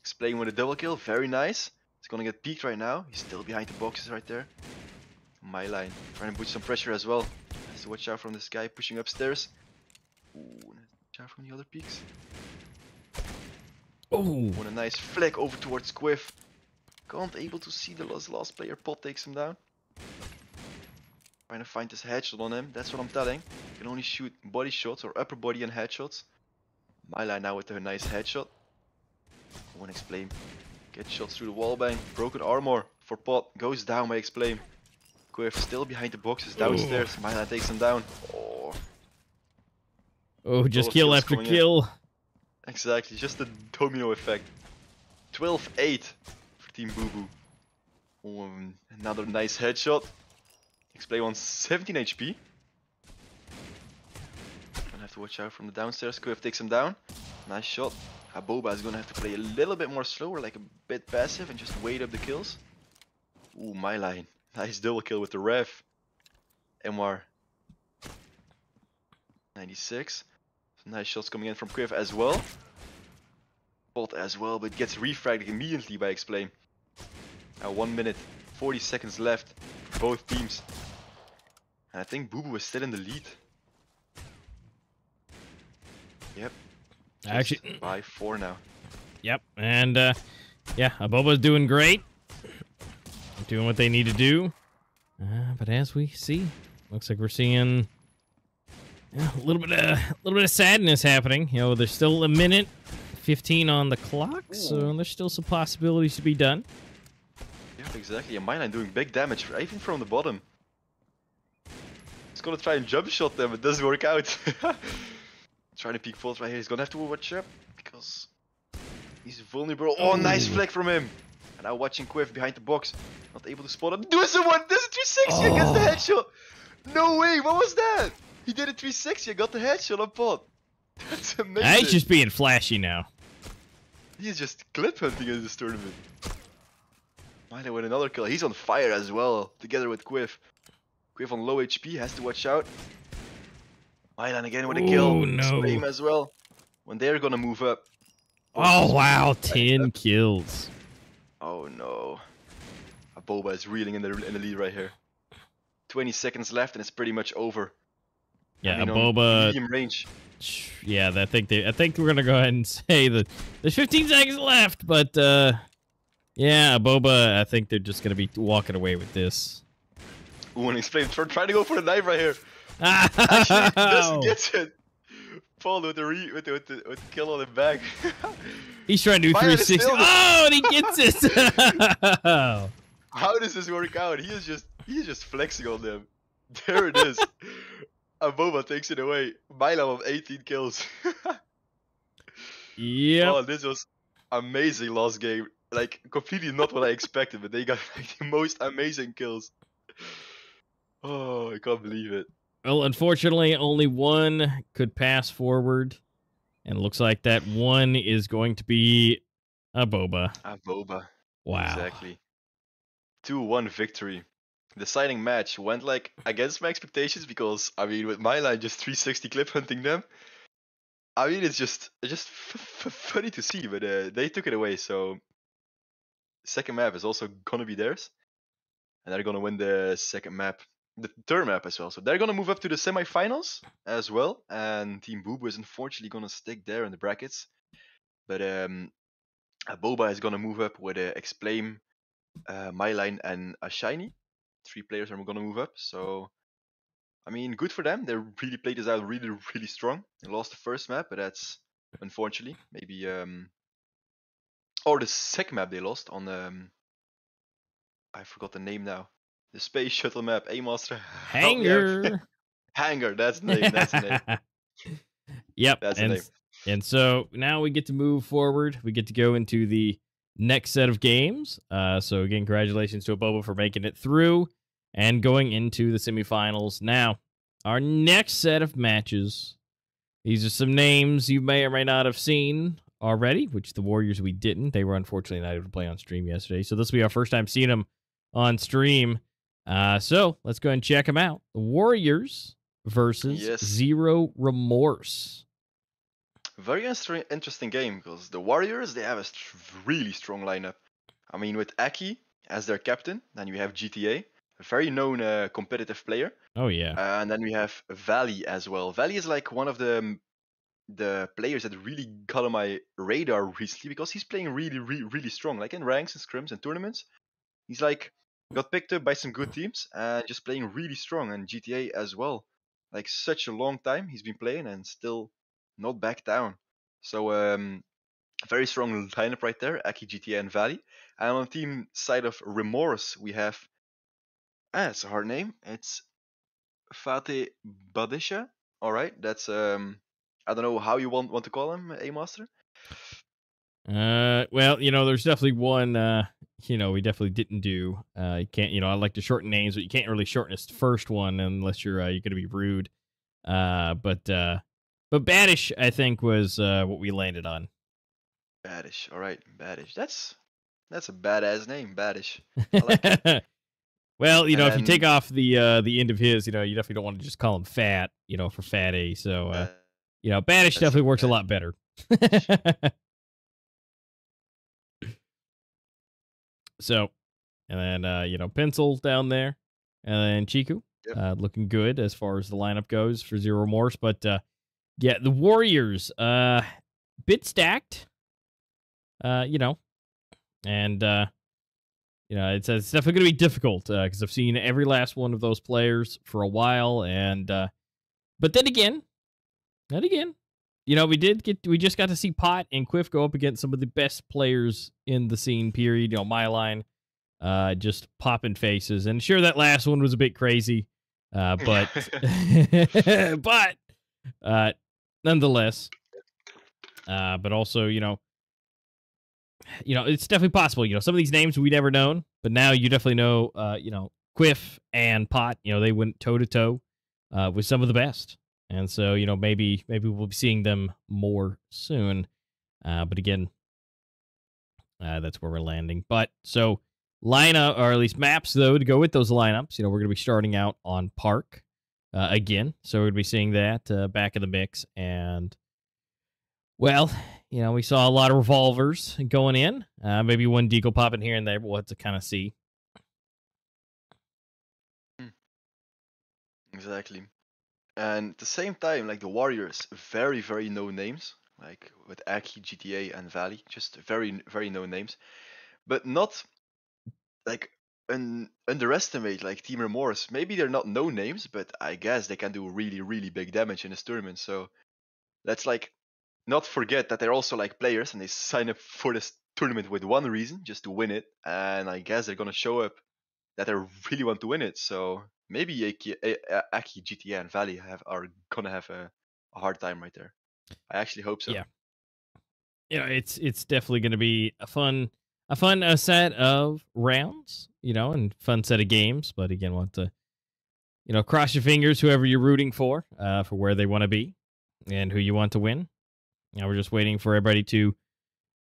Explain with a double kill, very nice. He's gonna get peeked right now. He's still behind the boxes right there. My line, trying to put some pressure as well. Has to watch out from this guy pushing upstairs. Ooh, watch out from the other peaks. Oh, what a nice flick over towards Quiff. Can't able to see the last player. Pot takes him down. Trying to find this headshot on him, that's what I'm telling. You can only shoot body shots or upper body and headshots. My line now with a nice headshot. I won't Explain. Get shots through the wall bang. Broken armor for Pot. Goes down by Explain. Quiff still behind the boxes downstairs. My line takes him down. Oh, just kill after kill. Exactly, just the domino effect. 12-8 for Team Boo Boo. Oh, another nice headshot. Explain on 17 HP. Gonna have to watch out from the downstairs. Quiff takes him down. Nice shot. Aboba is gonna have to play a little bit more slower, like a bit passive, and just wait up the kills. Ooh, my line. Nice double kill with the ref. MR 96. Some nice shots coming in from Quiff as well. Pot as well, but gets refragged immediately by Explain. Now 1 minute, 40 seconds left for both teams. And I think Boo Boo is still in the lead. Yep. Actually, by 4 now. Yep, and Yeah, Aboba's doing great. Doing what they need to do. But as we see, looks like we're seeing a little bit of sadness happening. You know, there's still a minute 15 on the clock, so there's still some possibilities to be done. Yeah, exactly. And Milan doing big damage, even from the bottom. He's gonna try and jump shot them, it doesn't work out. Trying to peek fault right here. He's gonna have to watch up because he's vulnerable. Oh, nice flick from him. And now watching Quiff behind the box, not able to spot him. Does a 360 against the headshot. No way, what was that? He did a 360 and got the headshot on pot. That's amazing. He's just being flashy now. He's just clip hunting in this tournament. Might win another kill. He's on fire as well, together with Quiff. Quiff on low HP, has to watch out. Milan again with a kill. No. Same as well. When they're gonna move up. Oh wow, 10 kills. Oh no. Aboba is reeling in the lead right here. 20 seconds left and it's pretty much over. Yeah, I mean, Aboba. Medium range. Yeah, I think we're gonna go ahead and say that there's 15 seconds left, but yeah, Aboba, I think they're just gonna be walking away with this. Ooh, and explain. Trying to go for the knife right here. Actually, doesn't get it. Paul with the kill on the back. He's trying to do 360. Oh, and he gets it. How does this work out? He is just flexing on them. There it is. Aboba takes it away. Milan of 18 kills. Yeah. Oh, this was amazing last game. Like completely not what I expected, but they got like the most amazing kills. Oh, I can't believe it. Well, unfortunately, only one could pass forward, and it looks like that one is going to be Aboba. Aboba. Wow. Exactly. 2-1 victory. The deciding match went like against my expectations because I mean with Milan just 360 clip hunting them. I mean it's just funny to see, but they took it away. So second map is also gonna be theirs, and they're gonna win the second map. The third map as well. So they're going to move up to the semifinals as well. And Team Boo Boo is unfortunately going to stick there in the brackets. But Aboba is going to move up with Explame, Myline, and Ashiny. 3 players are going to move up. So, I mean, good for them. They really played this out really, really strong. They lost the first map, but that's unfortunately. Maybe... or the second map they lost on... I forgot the name now. The space shuttle map, A-Master. Hangar. Hangar, that's the name, that's the name. Yep. That's the name. And so now we get to move forward. We get to go into the next set of games. So again, congratulations to Aboba for making it through and going into the semifinals. Now, our next set of matches. These are some names you may or may not have seen already, which the Warriors we didn't. They were unfortunately not able to play on stream yesterday. So this will be our first time seeing them on stream. So let's go ahead and check them out. The Warriors versus Zero Remorse. Very interesting game because the Warriors, they have a really strong lineup. I mean, with Aki as their captain, then you have GTA, a very known competitive player. Oh yeah. And then we have Valley as well. Valley is like one of the players that really got on my radar recently because he's playing really strong, like in ranks and scrims and tournaments. He's like got picked up by some good teams and just playing really strong, and GTA as well. Like such a long time he's been playing and still not back down. So very strong lineup right there, Aki, GTA and Valley. And on the team side of Remorse we have it's a hard name. It's Fateh Badisha. Alright, that's I don't know how you want to call him, A-Master. Well, you know, there's definitely one you know, we definitely didn't do. You can't, you know, I like to shorten names, but you can't really shorten this first one unless you're gonna be rude. But Badish, I think, was what we landed on. Badish, all right, Badish. That's a badass name, Badish. I like it. Well, you know, if you take off the end of his, you know, you definitely don't want to just call him Fat, you know, for Fatty. So, you know, Badish definitely works a lot better. So, and then, you know, Pencil down there, and then Chiku, looking good as far as the lineup goes for Zero Remorse. But, yeah, the Warriors, bit stacked, you know, And it's definitely going to be difficult because I've seen every last one of those players for a while, and but then again, we just got to see Pot and Quiff go up against some of the best players in the scene. Period. My line, just popping faces, and sure that last one was a bit crazy, but but nonetheless, but also it's definitely possible. Some of these names we never known, but now you definitely know. Quiff and Pot. They went toe to toe with some of the best, and so maybe we'll be seeing them more soon. But again, that's where we're landing. But so lineup, or at least maps though, to go with those lineups. We're going to be starting out on Park again, so we're going to be seeing that back in the mix. And well, we saw a lot of revolvers going in. Maybe one deagle popping here and there, but we'll have to kind of see. Exactly. And at the same time, like the Warriors, very, very known names, like with Aki, GTA, and Valley, just very, very known names, but not like underestimate like Team Remorse. Maybe they're not known names, but I guess they can do really, really big damage in this tournament. So let's like not forget that they're also like players, and they sign up for this tournament with one reason, just to win it. And I guess they're gonna show up that they really want to win it. So maybe Aki, GTA, and Valley are gonna have a hard time right there. I actually hope so. Yeah, it's definitely going to be a fun set of rounds, and fun set of games. But again, want to cross your fingers, whoever you're rooting for where they want to be and who you want to win. Now we're just waiting for everybody to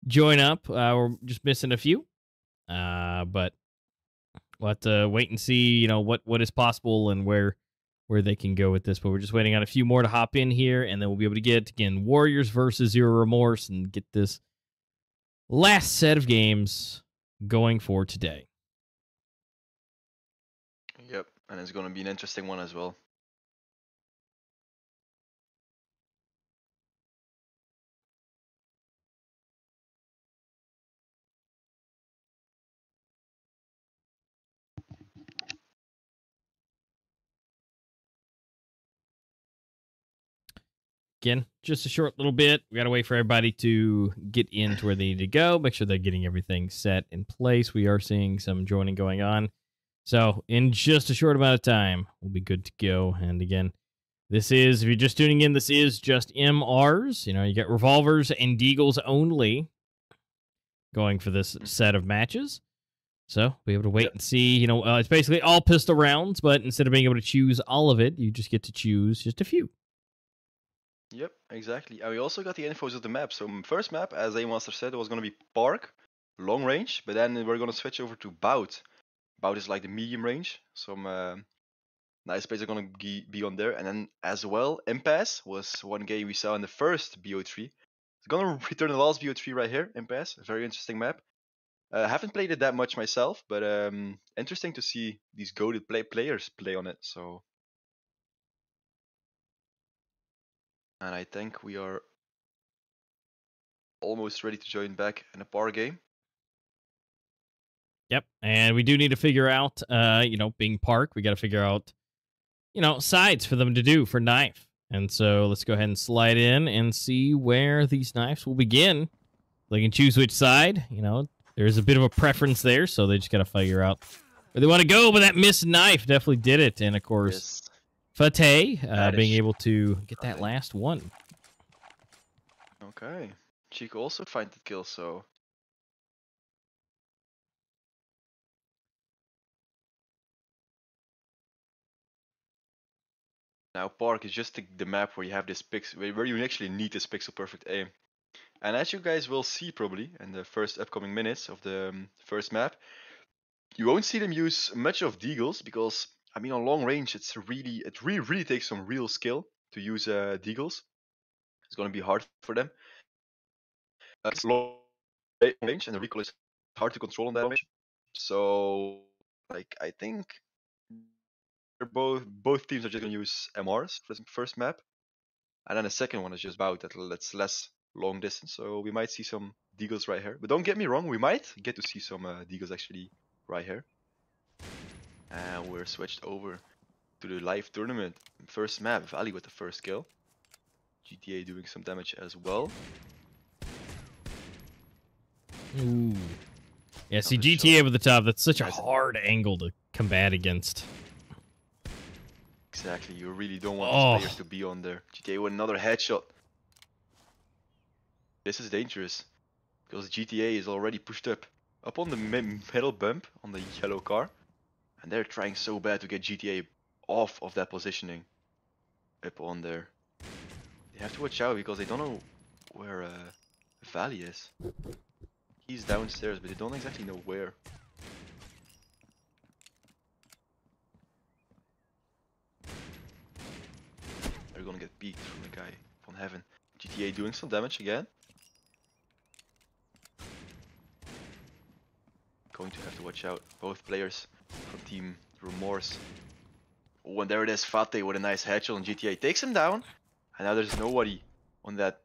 join up. We're just missing a few, but we'll have to wait and see, what is possible and where they can go with this. But we're just waiting on a few more to hop in here, and then we'll be able to get, again, Warriors versus Zero Remorse and get this last set of games going for today. Yep, and it's going to be an interesting one as well. Again, just a short little bit. We got to wait for everybody to get into where they need to go. Make sure they're getting everything set in place. We are seeing some joining going on. So in just a short amount of time, we'll be good to go. And again, this is, if you're just tuning in, this is just MRs. You get revolvers and deagles only going for this set of matches. So be able to wait and see. It's basically all pistol rounds, but instead of being able to choose all of it, you just get to choose just a few. Yep, exactly. And we also got the infos of the map. So first map, as A-Master said, it was going to be Park, long range, but then we're going to switch over to Bout. Bout is like the medium range. Some nice plays are going to be on there. And then as well, Impasse was one game we saw in the first BO3. It's going to return the last BO3 right here, Impasse. Very interesting map. I haven't played it that much myself, but interesting to see these goated players play on it. So, and I think we are almost ready to join back in a par game. Yep, and we do need to figure out, being Park, we got to figure out, sides for them to do for knife. And so let's go ahead and slide in and see where these knives will begin. They can choose which side. There's a bit of a preference there, so they just got to figure out where they want to go. But that missed knife definitely did it. And of course, yes. Fateh being able to get that last one. Okay. Chico also find the kill, so. Now Park is just the map where you have this where you actually need this pixel perfect aim. And as you guys will see probably in the first upcoming minutes of the first map, you won't see them use much of deagles because I mean on long range it really takes some real skill to use deagles. It's gonna be hard for them. It's long range and the recoil is hard to control on that range. So like I think both teams are just gonna use MRs for the first map. And then the second one is just Bout that's less long distance, so we might see some deagles right here. But don't get me wrong, we might get to see some deagles actually right here. And we're switched over to the live tournament. First map, Valley with the first kill. GTA doing some damage as well. Ooh. Yeah, see, GTA over the top, that's such a hard angle to combat against. Exactly, you really don't want these players to be on there. GTA with another headshot. This is dangerous, because GTA is already pushed up on the middle bump on the yellow car. And they're trying so bad to get GTA off of that positioning up on there. They have to watch out because they don't know where Valley is. He's downstairs, but they don't exactly know where. They're gonna get peeked from the guy from heaven. GTA doing some damage again. Going to have to watch out. Both players from Team Remorse. Oh, and there it is, Fate with a nice headshot on GTA. Takes him down. And now there's nobody on that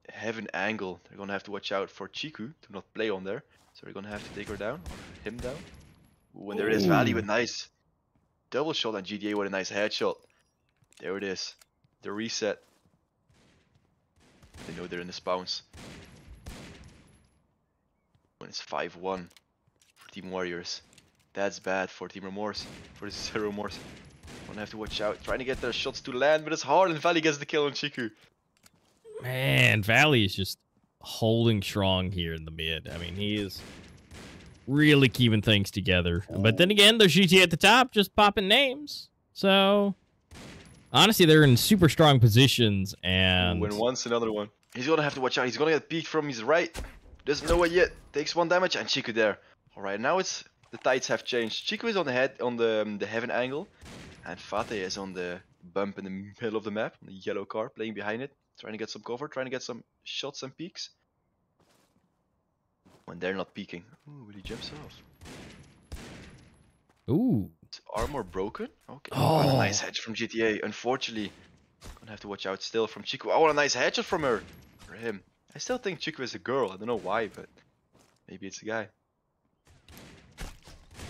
heaven angle. They're gonna have to watch out for Chiku to not play on there. So they're gonna have to take her down, or him down. Ooh, and there it is, Valley with nice double shot and GTA with a nice headshot. There it is. The reset. They know they're in the spawns. When it's 5-1 for Team Warriors. That's bad for Team Remorse, for the Zero Remorse. Gonna have to watch out, trying to get their shots to land, but it's hard, and Valley gets the kill on Chiku. Man, Valley is just holding strong here in the mid. I mean, he is really keeping things together. But then again, there's GTA at the top, just popping names. So, honestly, they're in super strong positions, and... Win once, another one. He's gonna have to watch out, he's gonna get peeked from his right. Doesn't know it yet, takes 1 damage, and Chiku there. Alright, now it's... The tides have changed. Chiku is on the head, on the heaven angle. And Fate is on the bump in the middle of the map, on the yellow car, playing behind it. Trying to get some cover, trying to get some shots and peeks. When they're not peeking. Ooh, but he jumps off. Ooh. Is armor broken? Okay. Oh, a nice hedge from GTA. Unfortunately, gonna have to watch out still from Chiku. Oh, what a nice headshot from her. For him. I still think Chiku is a girl. I don't know why, but maybe it's a guy.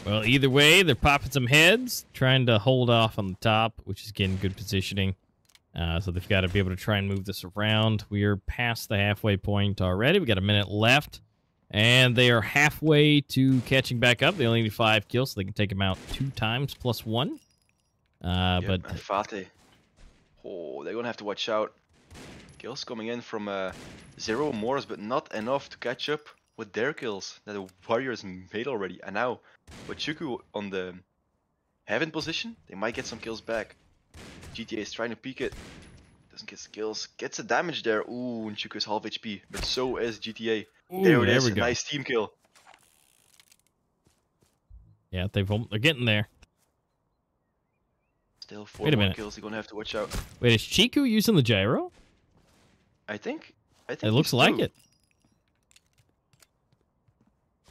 Well, either way, they're popping some heads, trying to hold off on the top, which is getting good positioning. So they've got to be able to try and move this around. We are past the halfway point already. We got a minute left, and they are halfway to catching back up. They only need 5 kills, so they can take them out 2 times plus 1. But Fate. Oh, they're gonna have to watch out. Kills coming in from Zero Morse, but not enough to catch up with their kills that the Warriors made already. And now, with Chiku on the heaven position, they might get some kills back. GTA is trying to peek it. Doesn't get kills. Gets a damage there. Ooh, and Chiku is half HP. But so is GTA. Ooh, there it is. We go. Nice team kill. Yeah, they're getting there. Still 4 more kills. You're gonna have to watch out. Wait, is Chiku using the gyro? I think it looks like it.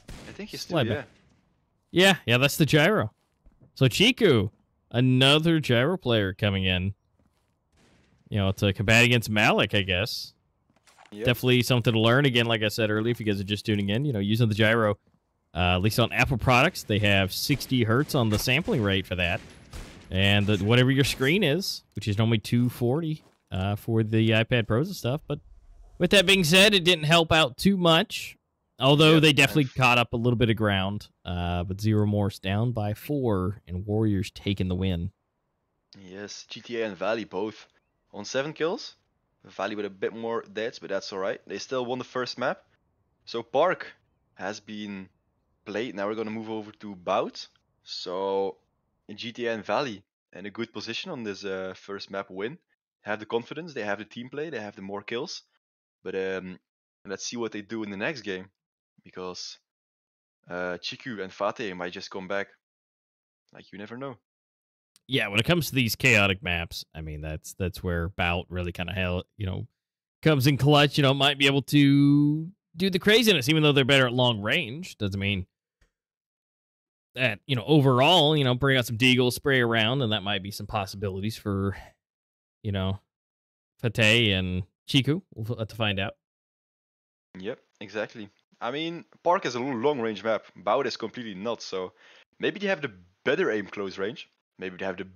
I think he's still, yeah. Yeah, that's the gyro. So Chiku, another gyro player coming in. You know, to combat against Malik, I guess. Yep. Definitely something to learn. Again, like I said earlier, if you guys are just tuning in, you know, using the gyro, at least on Apple products, they have 60 hertz on the sampling rate for that. And whatever your screen is, which is normally 240 for the iPad Pros and stuff. But with that being said, it didn't help out too much. Although they definitely caught up a little bit of ground. But Zero Morse down by 4, and Warriors taking the win. Yes, GTA and Valley both on 7 kills. Valley with a bit more deaths, but that's alright. They still won the first map. So Park has been played. Now we're going to move over to Bout. So GTA and Valley in a good position on this first map win. They have the confidence, they have the team play, they have the more kills. But let's see what they do in the next game. Because Chiku and Fate might just come back. Like, you never know. Yeah, when it comes to these chaotic maps, I mean, that's where Bout really kind of comes in clutch. You know, might be able to do the craziness, even though they're better at long range. Doesn't mean that, you know, overall, you know, bring out some deagles, spray around, and that might be some possibilities for, you know, Fate and Chiku. We'll have to find out. Yep, exactly. I mean, Park is a long range map. Bout is completely not. So maybe they have the better aim close range. Maybe they have the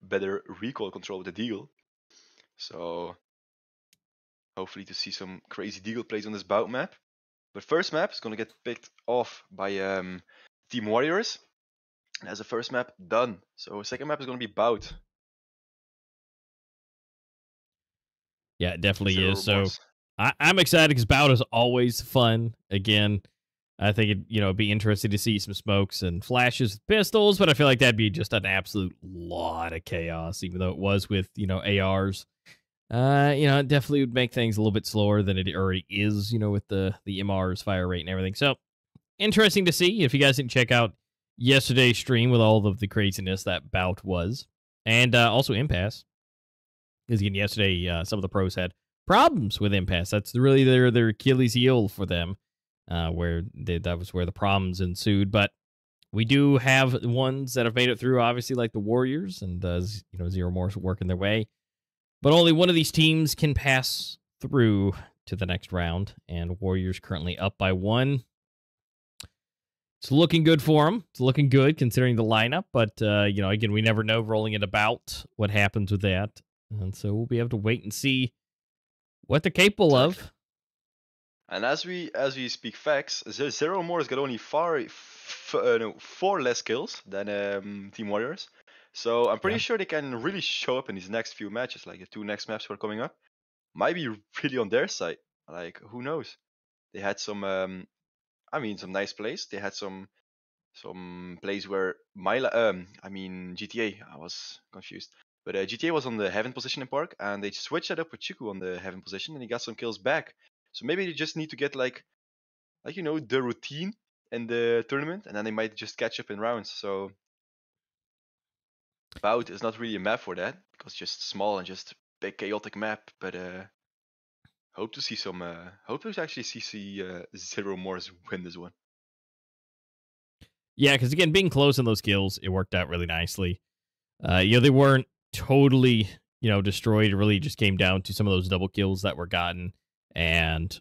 better recoil control with the Deagle. So hopefully to see some crazy Deagle plays on this Bout map. But first map is gonna get picked off by Team Warriors. And as the first map done. So second map is gonna be Bout. Yeah, it definitely Zero is. So remorse. I'm excited because Bout is always fun. Again, I think it'd be interesting to see some smokes and flashes with pistols, but I feel like that'd be just an absolute lot of chaos, even though it was with ARs. It definitely would make things a little bit slower than it already is, with the MR's fire rate and everything. So interesting to see. If you guys didn't check out yesterday's stream with all of the craziness that Bout was, and also Impasse, because again, yesterday some of the pros had problems with Impasse. That's really their Achilles heel for them, where that was where the problems ensued. But we do have ones that have made it through, obviously, like the Warriors, and Zero More working their way. But only one of these teams can pass through to the next round, and Warriors currently up by 1. It's looking good for them. It's looking good considering the lineup, but again, we never know rolling it about what happens with that, and so we'll be able to wait and see what they're capable of. And as we speak facts, Zero More has got only 4 less kills than Team Warriors. So I'm pretty sure they can really show up in these next few matches, like the 2 next maps who are coming up. Might be really on their side. Like, who knows? They had some some nice plays. They had some plays where GTA, I was confused. But GTA was on the heaven position in Park, and they switched that up with Chiku on the heaven position, and he got some kills back. So maybe they just need to get like the routine in the tournament, and then they might just catch up in rounds. So Bout is not really a map for that because it's just small and just big chaotic map. But hope to see some. Hope to actually see Zero Morse win this one. Yeah, because again, being close on those kills, it worked out really nicely. They weren't totally destroyed. It really just came down to some of those double kills that were gotten. And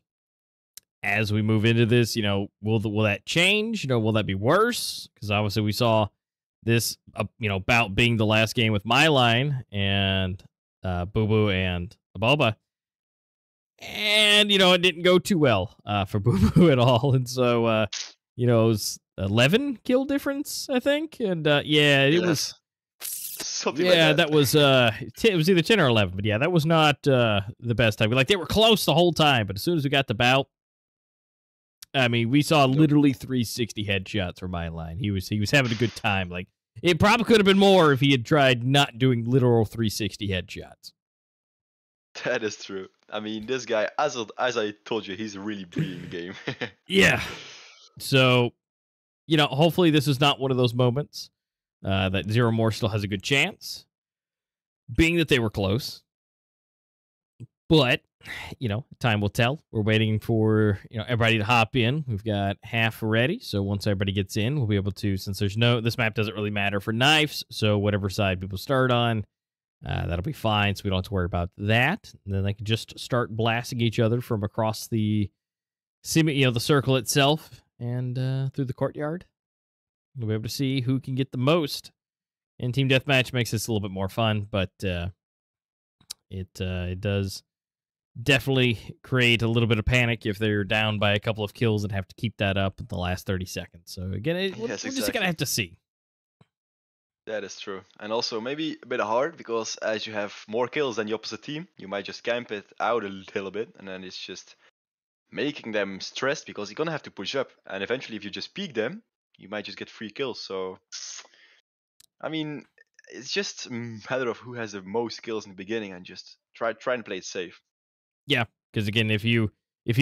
as we move into this, will that change? Will that be worse? Because obviously we saw this, bout being the last game with my line and Boo Boo and Aboba. And, it didn't go too well for Boo Boo at all. And so, it was 11 kill difference, I think. And it was something like that. That was it was either 10 or 11, but yeah, that was not the best time. They were close the whole time, but as soon as we got the bout, I mean, we saw literally 360 headshots from my line. He was having a good time. Like, it probably could have been more if he had tried not doing literal 360 headshots. That is true. I mean, this guy, as I told you, he's really breeding the game. Yeah. So, hopefully this is not one of those moments that Zero More still has a good chance, being that they were close. But, time will tell. We're waiting for, everybody to hop in. We've got half ready. So once everybody gets in, we'll be able to, since this map doesn't really matter for knives. So whatever side people start on, that'll be fine. So we don't have to worry about that. And then they can just start blasting each other from across the circle itself and through the courtyard. We'll be able to see who can get the most. And Team Deathmatch makes this a little bit more fun, but it does definitely create a little bit of panic if they're down by a couple of kills and have to keep that up in the last 30 seconds. So again, we're just going to have to see. That is true. And also maybe a bit hard because as you have more kills than the opposite team, you might just camp it out a little bit, and then it's just making them stressed because you're going to have to push up. And eventually if you just peek them, you might just get 3 kills. So, I mean, it's just a matter of who has the most kills in the beginning and just try and play it safe. Yeah, because again, if you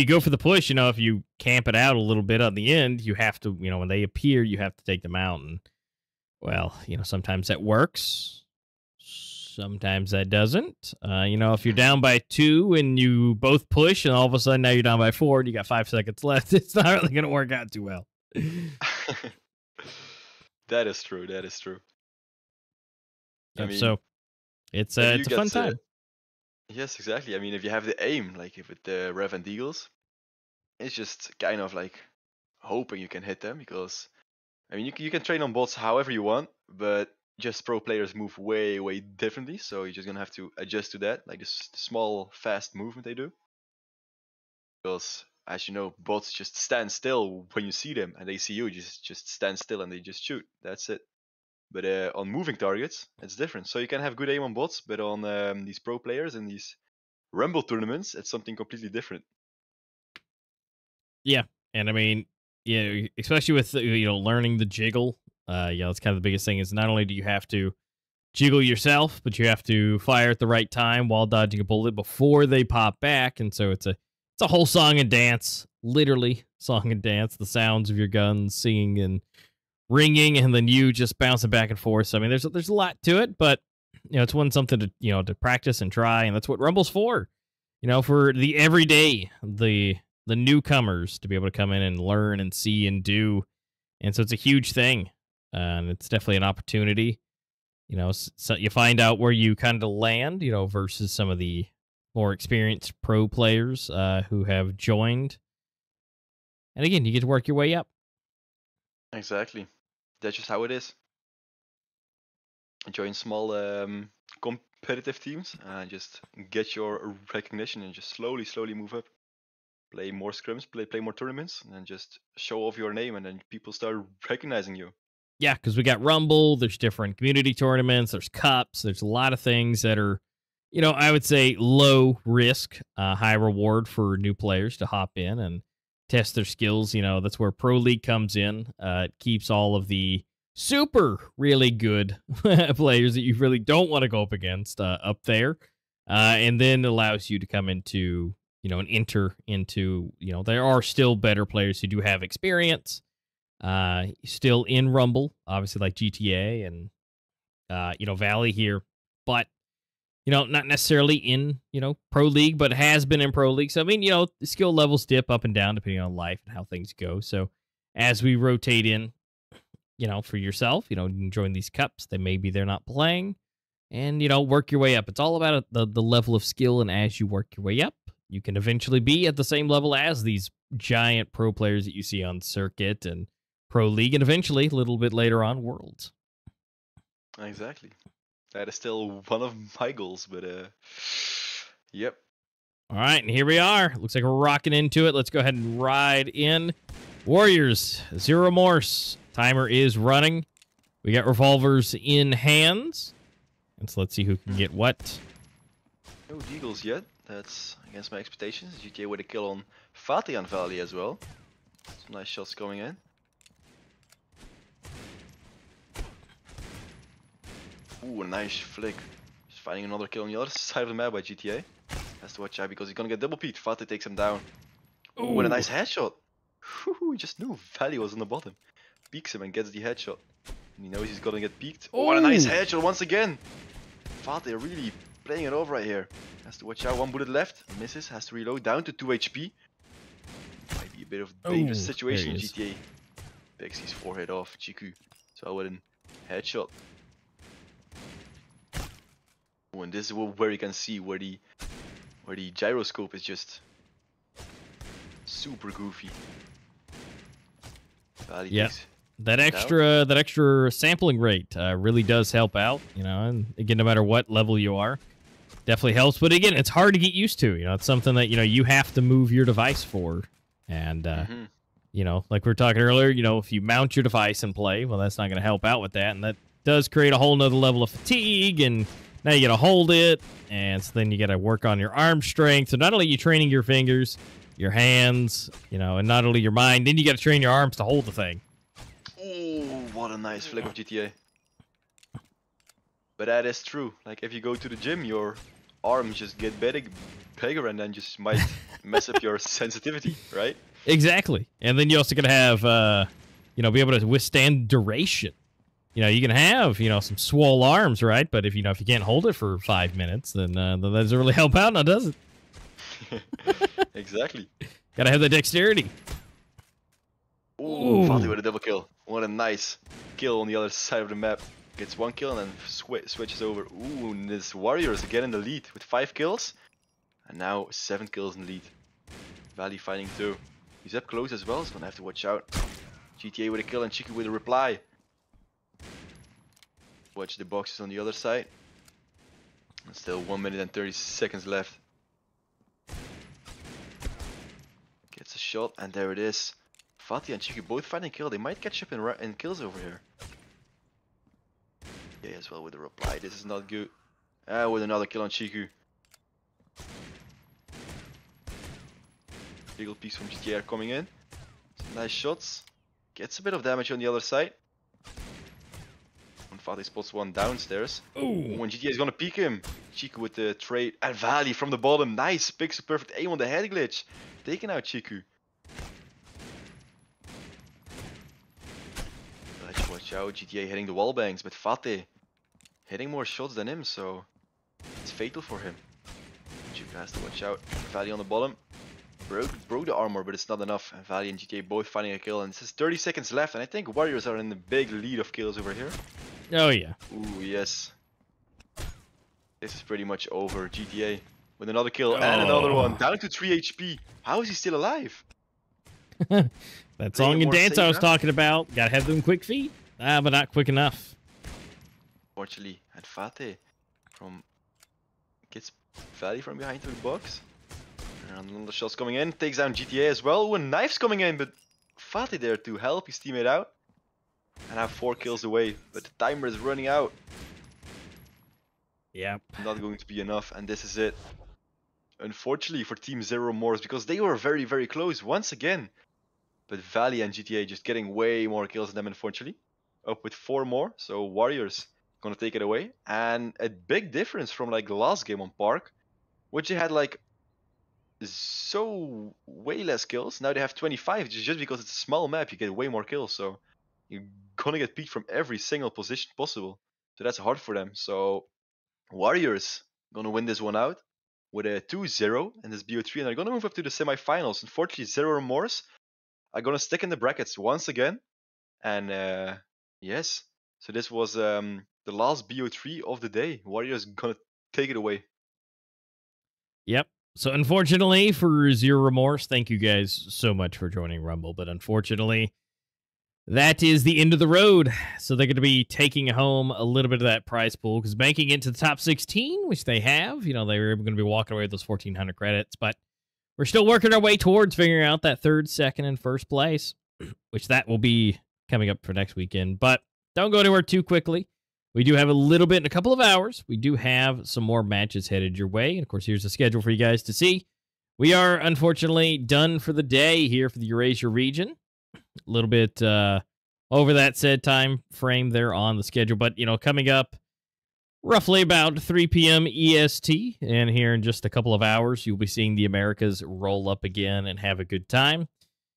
go for the push, if you camp it out a little bit on the end, you have to, when they appear, you have to take them out. And, well, sometimes that works. Sometimes that doesn't. If you're down by 2 and you both push and all of a sudden now you're down by 4 and you got 5 seconds left, it's not really going to work out too well. That is true. That is true. I mean, so it's a fun time. Yes, exactly. I mean, if you have the aim, like if with the Rev and Eagles, it's just kind of like hoping you can hit them, because I mean you can train on bots however you want, but just pro players move way differently, so you're just gonna have to adjust to that, like this small fast movement they do. Because as you know, bots just stand still when you see them, and they see you, just stand still and they just shoot. That's it. But on moving targets, it's different. So you can have good aim on bots, but on these pro players in these Rumble tournaments, it's something completely different. Yeah, and I mean, yeah, especially with learning the jiggle. That's kind of the biggest thing. Is not only do you have to jiggle yourself, but you have to fire at the right time while dodging a bullet before they pop back, and so it's a whole song and dance, literally song and dance. The sounds of your guns singing and ringing, and then you just bouncing back and forth. So I mean, there's a lot to it, but it's something to to practice and try, and that's what Rumble's for. For the everyday, the newcomers to be able to come in and learn and see and do, and so it's a huge thing, and it's definitely an opportunity. So you find out where you kind of land, versus some of the more experienced pro players who have joined, and again, you get to work your way up. Exactly. That's just how it is. Join small competitive teams and just get your recognition and just slowly move up. Play more scrims, play more tournaments, and then just show off your name, and then people start recognizing you. Yeah, because we got Rumble, there's different community tournaments, there's cups, there's a lot of things that are, I would say low risk, high reward for new players to hop in and test their skills. That's where Pro League comes in. It keeps all of the super really good players that you really don't want to go up against up there, and then allows you to come into and enter into there are still better players who do have experience still in Rumble, obviously, like GTA and Valley here, but not necessarily in Pro League, but has been in Pro League. So I mean, the skill levels dip up and down depending on life and how things go. So as we rotate in, for yourself, you can join these cups that maybe they're not playing, and work your way up. It's all about the level of skill, and as you work your way up, you can eventually be at the same level as these giant pro players that you see on circuit and Pro League, and eventually, a little bit later on, Worlds. Exactly. That is still one of my goals, but yep. All right, and here we are. Looks like we're rocking into it. Let's go ahead and ride in. Warriors, zero remorse. Timer is running. We got revolvers in hands. And so let's see who can get what. No deagles yet. That's against my expectations. GTA with a kill on Fatih and Valley as well. Some nice shots coming in. Ooh, a nice flick. Just finding another kill on the other side of the map by GTA. Has to watch out because he's gonna get double peeked. Fatih takes him down. Ooh, and a nice headshot. He just knew Valley was on the bottom. Peeks him and gets the headshot. And he knows he's gonna get peeked. Oh, and a nice headshot once again. Fatih really playing it over right here. Has to watch out. One bullet left. Misses. Has to reload. Down to 2 HP. Might be a bit of a dangerous situation in GTA. Picks his forehead off. Chiku. So with a headshot. Oh, and this is where you can see where the gyroscope is just super goofy. Yeah, that extra sampling rate really does help out. And again, no matter what level you are, definitely helps. But again, it's hard to get used to. It's something that you have to move your device for, and like we were talking earlier, if you mount your device and play, well, that's not going to help out with that, and that does create a whole nother level of fatigue. And now you got to hold it, and so then you got to work on your arm strength. So not only are you training your fingers, your hands, and not only your mind, then you got to train your arms to hold the thing. Oh, what a nice flick of GTA. But that is true. Like, if you go to the gym, your arms just get bigger, and then just might mess up your sensitivity, right? Exactly. And then you also got to have, be able to withstand duration. You can have, some swole arms, right? But if you can't hold it for 5 minutes, then that doesn't really help out now, does it? Exactly. Gotta have the dexterity. Ooh, Fatih with a double kill. What a nice kill on the other side of the map. Gets 1 kill and then switches over. Ooh, and this Warriors again in the lead with 5 kills. And now 7 kills in the lead. Valley fighting too. He's up close as well, so gonna have to watch out. GTA with a kill and Chiku with a reply. Watch the boxes on the other side. And still 1 minute and 30 seconds left. Gets a shot, and there it is. Fatih and Chiku both finding kill. They might catch up in kills over here. Yeah, as well with the reply. This is not good. With another kill on Chiku. Eagle piece from GTA coming in. Some nice shots. Gets a bit of damage on the other side. And Fatih spots one downstairs. Ooh. When GTA is gonna peek him. Chiku with the trade. And Valley from the bottom. Nice. Picks a perfect aim on the head glitch. Taking out Chiku. Let's watch out. GTA hitting the wall bangs. But Fatih hitting more shots than him. So it's fatal for him. Chiku has to watch out. Valley on the bottom. Broke the armor, but it's not enough. And Valley and GTA both finding a kill, and this is 30 seconds left, and I think Warriors are in the big lead of kills over here. Oh yeah. Ooh, yes. This is pretty much over. GTA with another kill and another one. Down to 3 HP. How is he still alive? That song and dance I was talking about. Gotta have them quick feet. But not quick enough. Fortunately, and Fatih gets Valley from behind the box. And another shot's coming in, takes down GTA as well. Ooh, a knife's coming in, but Fatih there to help his teammate out. And have 4 kills away, but the timer is running out. Yep. Not going to be enough, and this is it. Unfortunately for Team Zero Remorse, because they were very, very close once again. But Valley and GTA just getting way more kills than them, unfortunately. Up with 4 more, so Warriors gonna take it away. And a big difference from like the last game on Park, which they had like so way less kills. Now they have 25, just because it's a small map, you get way more kills, so you're gonna get peaked from every single position possible. So that's hard for them. So Warriors gonna win this one out with a 2-0 in this BO3, and they're gonna move up to the semifinals. Unfortunately, Zero Remorse are gonna stick in the brackets once again. And yes, so this was the last BO3 of the day. Warriors gonna take it away. Yep. So unfortunately for Zero Remorse, thank you guys so much for joining Rumble, but unfortunately, that is the end of the road. So they're going to be taking home a little bit of that prize pool, because making it to the top 16, which they have, you know, they're going to be walking away with those 1,400 credits, but we're still working our way towards figuring out that third, second, and first place, which that will be coming up for next weekend. But don't go anywhere too quickly. We do have a little bit in a couple of hours. We do have some more matches headed your way. And of course, here's the schedule for you guys to see. We are unfortunately done for the day here for the EURASIA region. A little bit over that said time frame there on the schedule. But, you know, coming up roughly about 3 p.m. EST. And here in just a couple of hours, you'll be seeing the Americas roll up again and have a good time.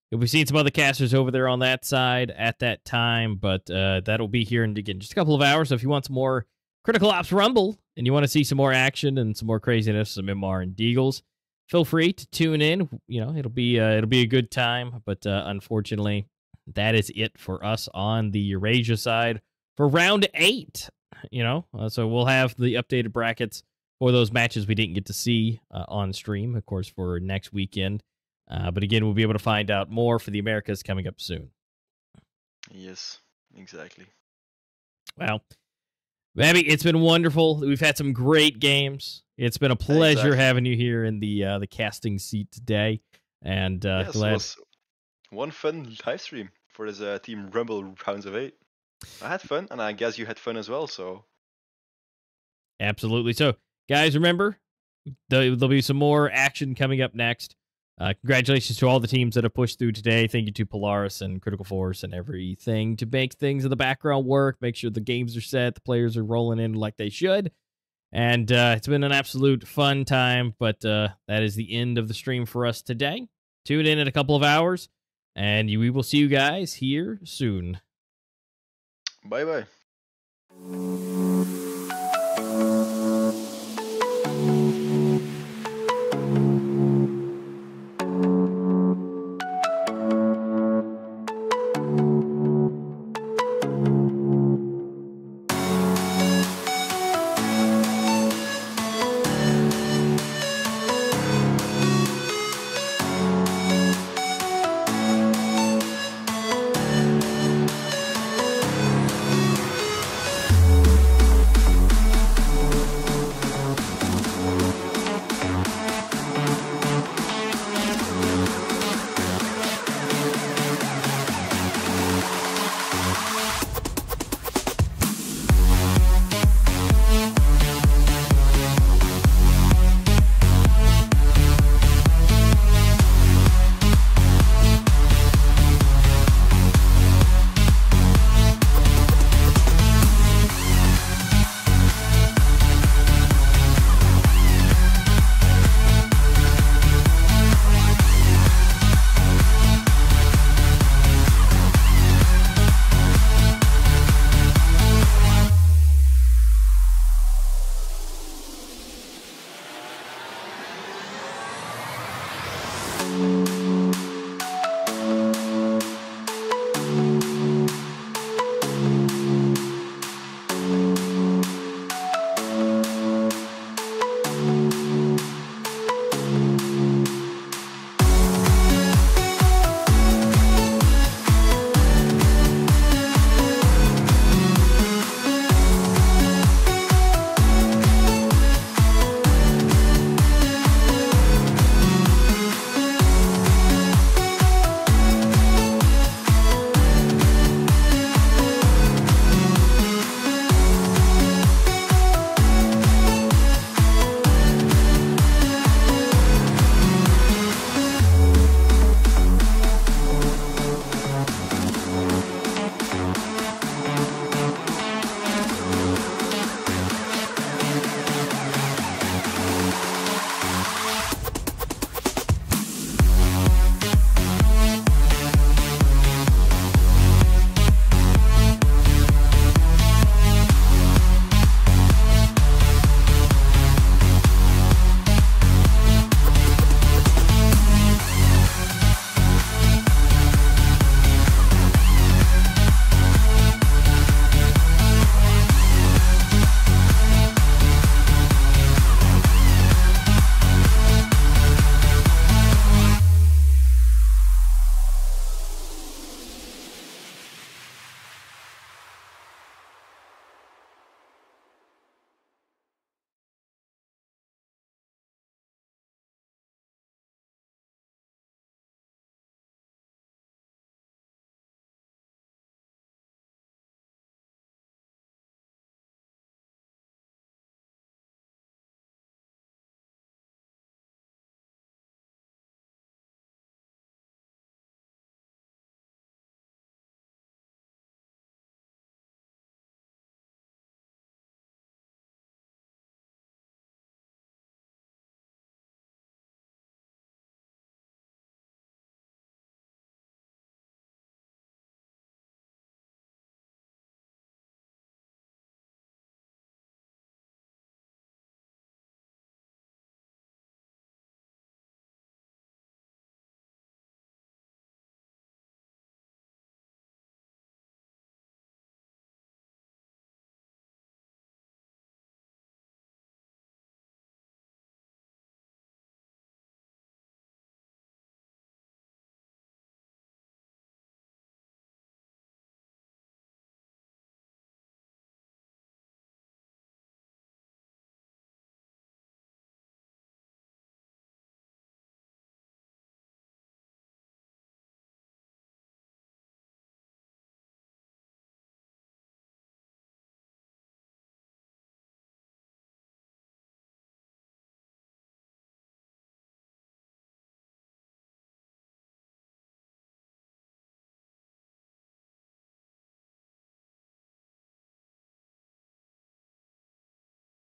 You'll be seeing some other casters over there on that side at that time, but that'll be here in, again, just a couple of hours. So if you want some more Critical Ops Rumble and you want to see some more action and some more craziness, some MR and Deagles, feel free to tune in. You know, it'll be a good time, but unfortunately, that is it for us on the EURASIA side for round 8. You know, so we'll have the updated brackets for those matches we didn't get to see on stream, of course, for next weekend. But again, we'll be able to find out more for the Americas coming up soon. Yes, exactly. Well, Babby, it's been wonderful. We've had some great games. It's been a pleasure having you here in the casting seat today. And yes, glad. It was one fun live stream for this Team Rumble rounds of 8. I had fun, and I guess you had fun as well. So absolutely. So, guys, remember, there'll be some more action coming up next. Congratulations to all the teams that have pushed through today. Thank you to Polaris and Critical Force and everything to make things in the background work, make sure the games are set, the players are rolling in like they should. And it's been an absolute fun time, but that is the end of the stream for us today. Tune in a couple of hours, and we will see you guys here soon. Bye-bye.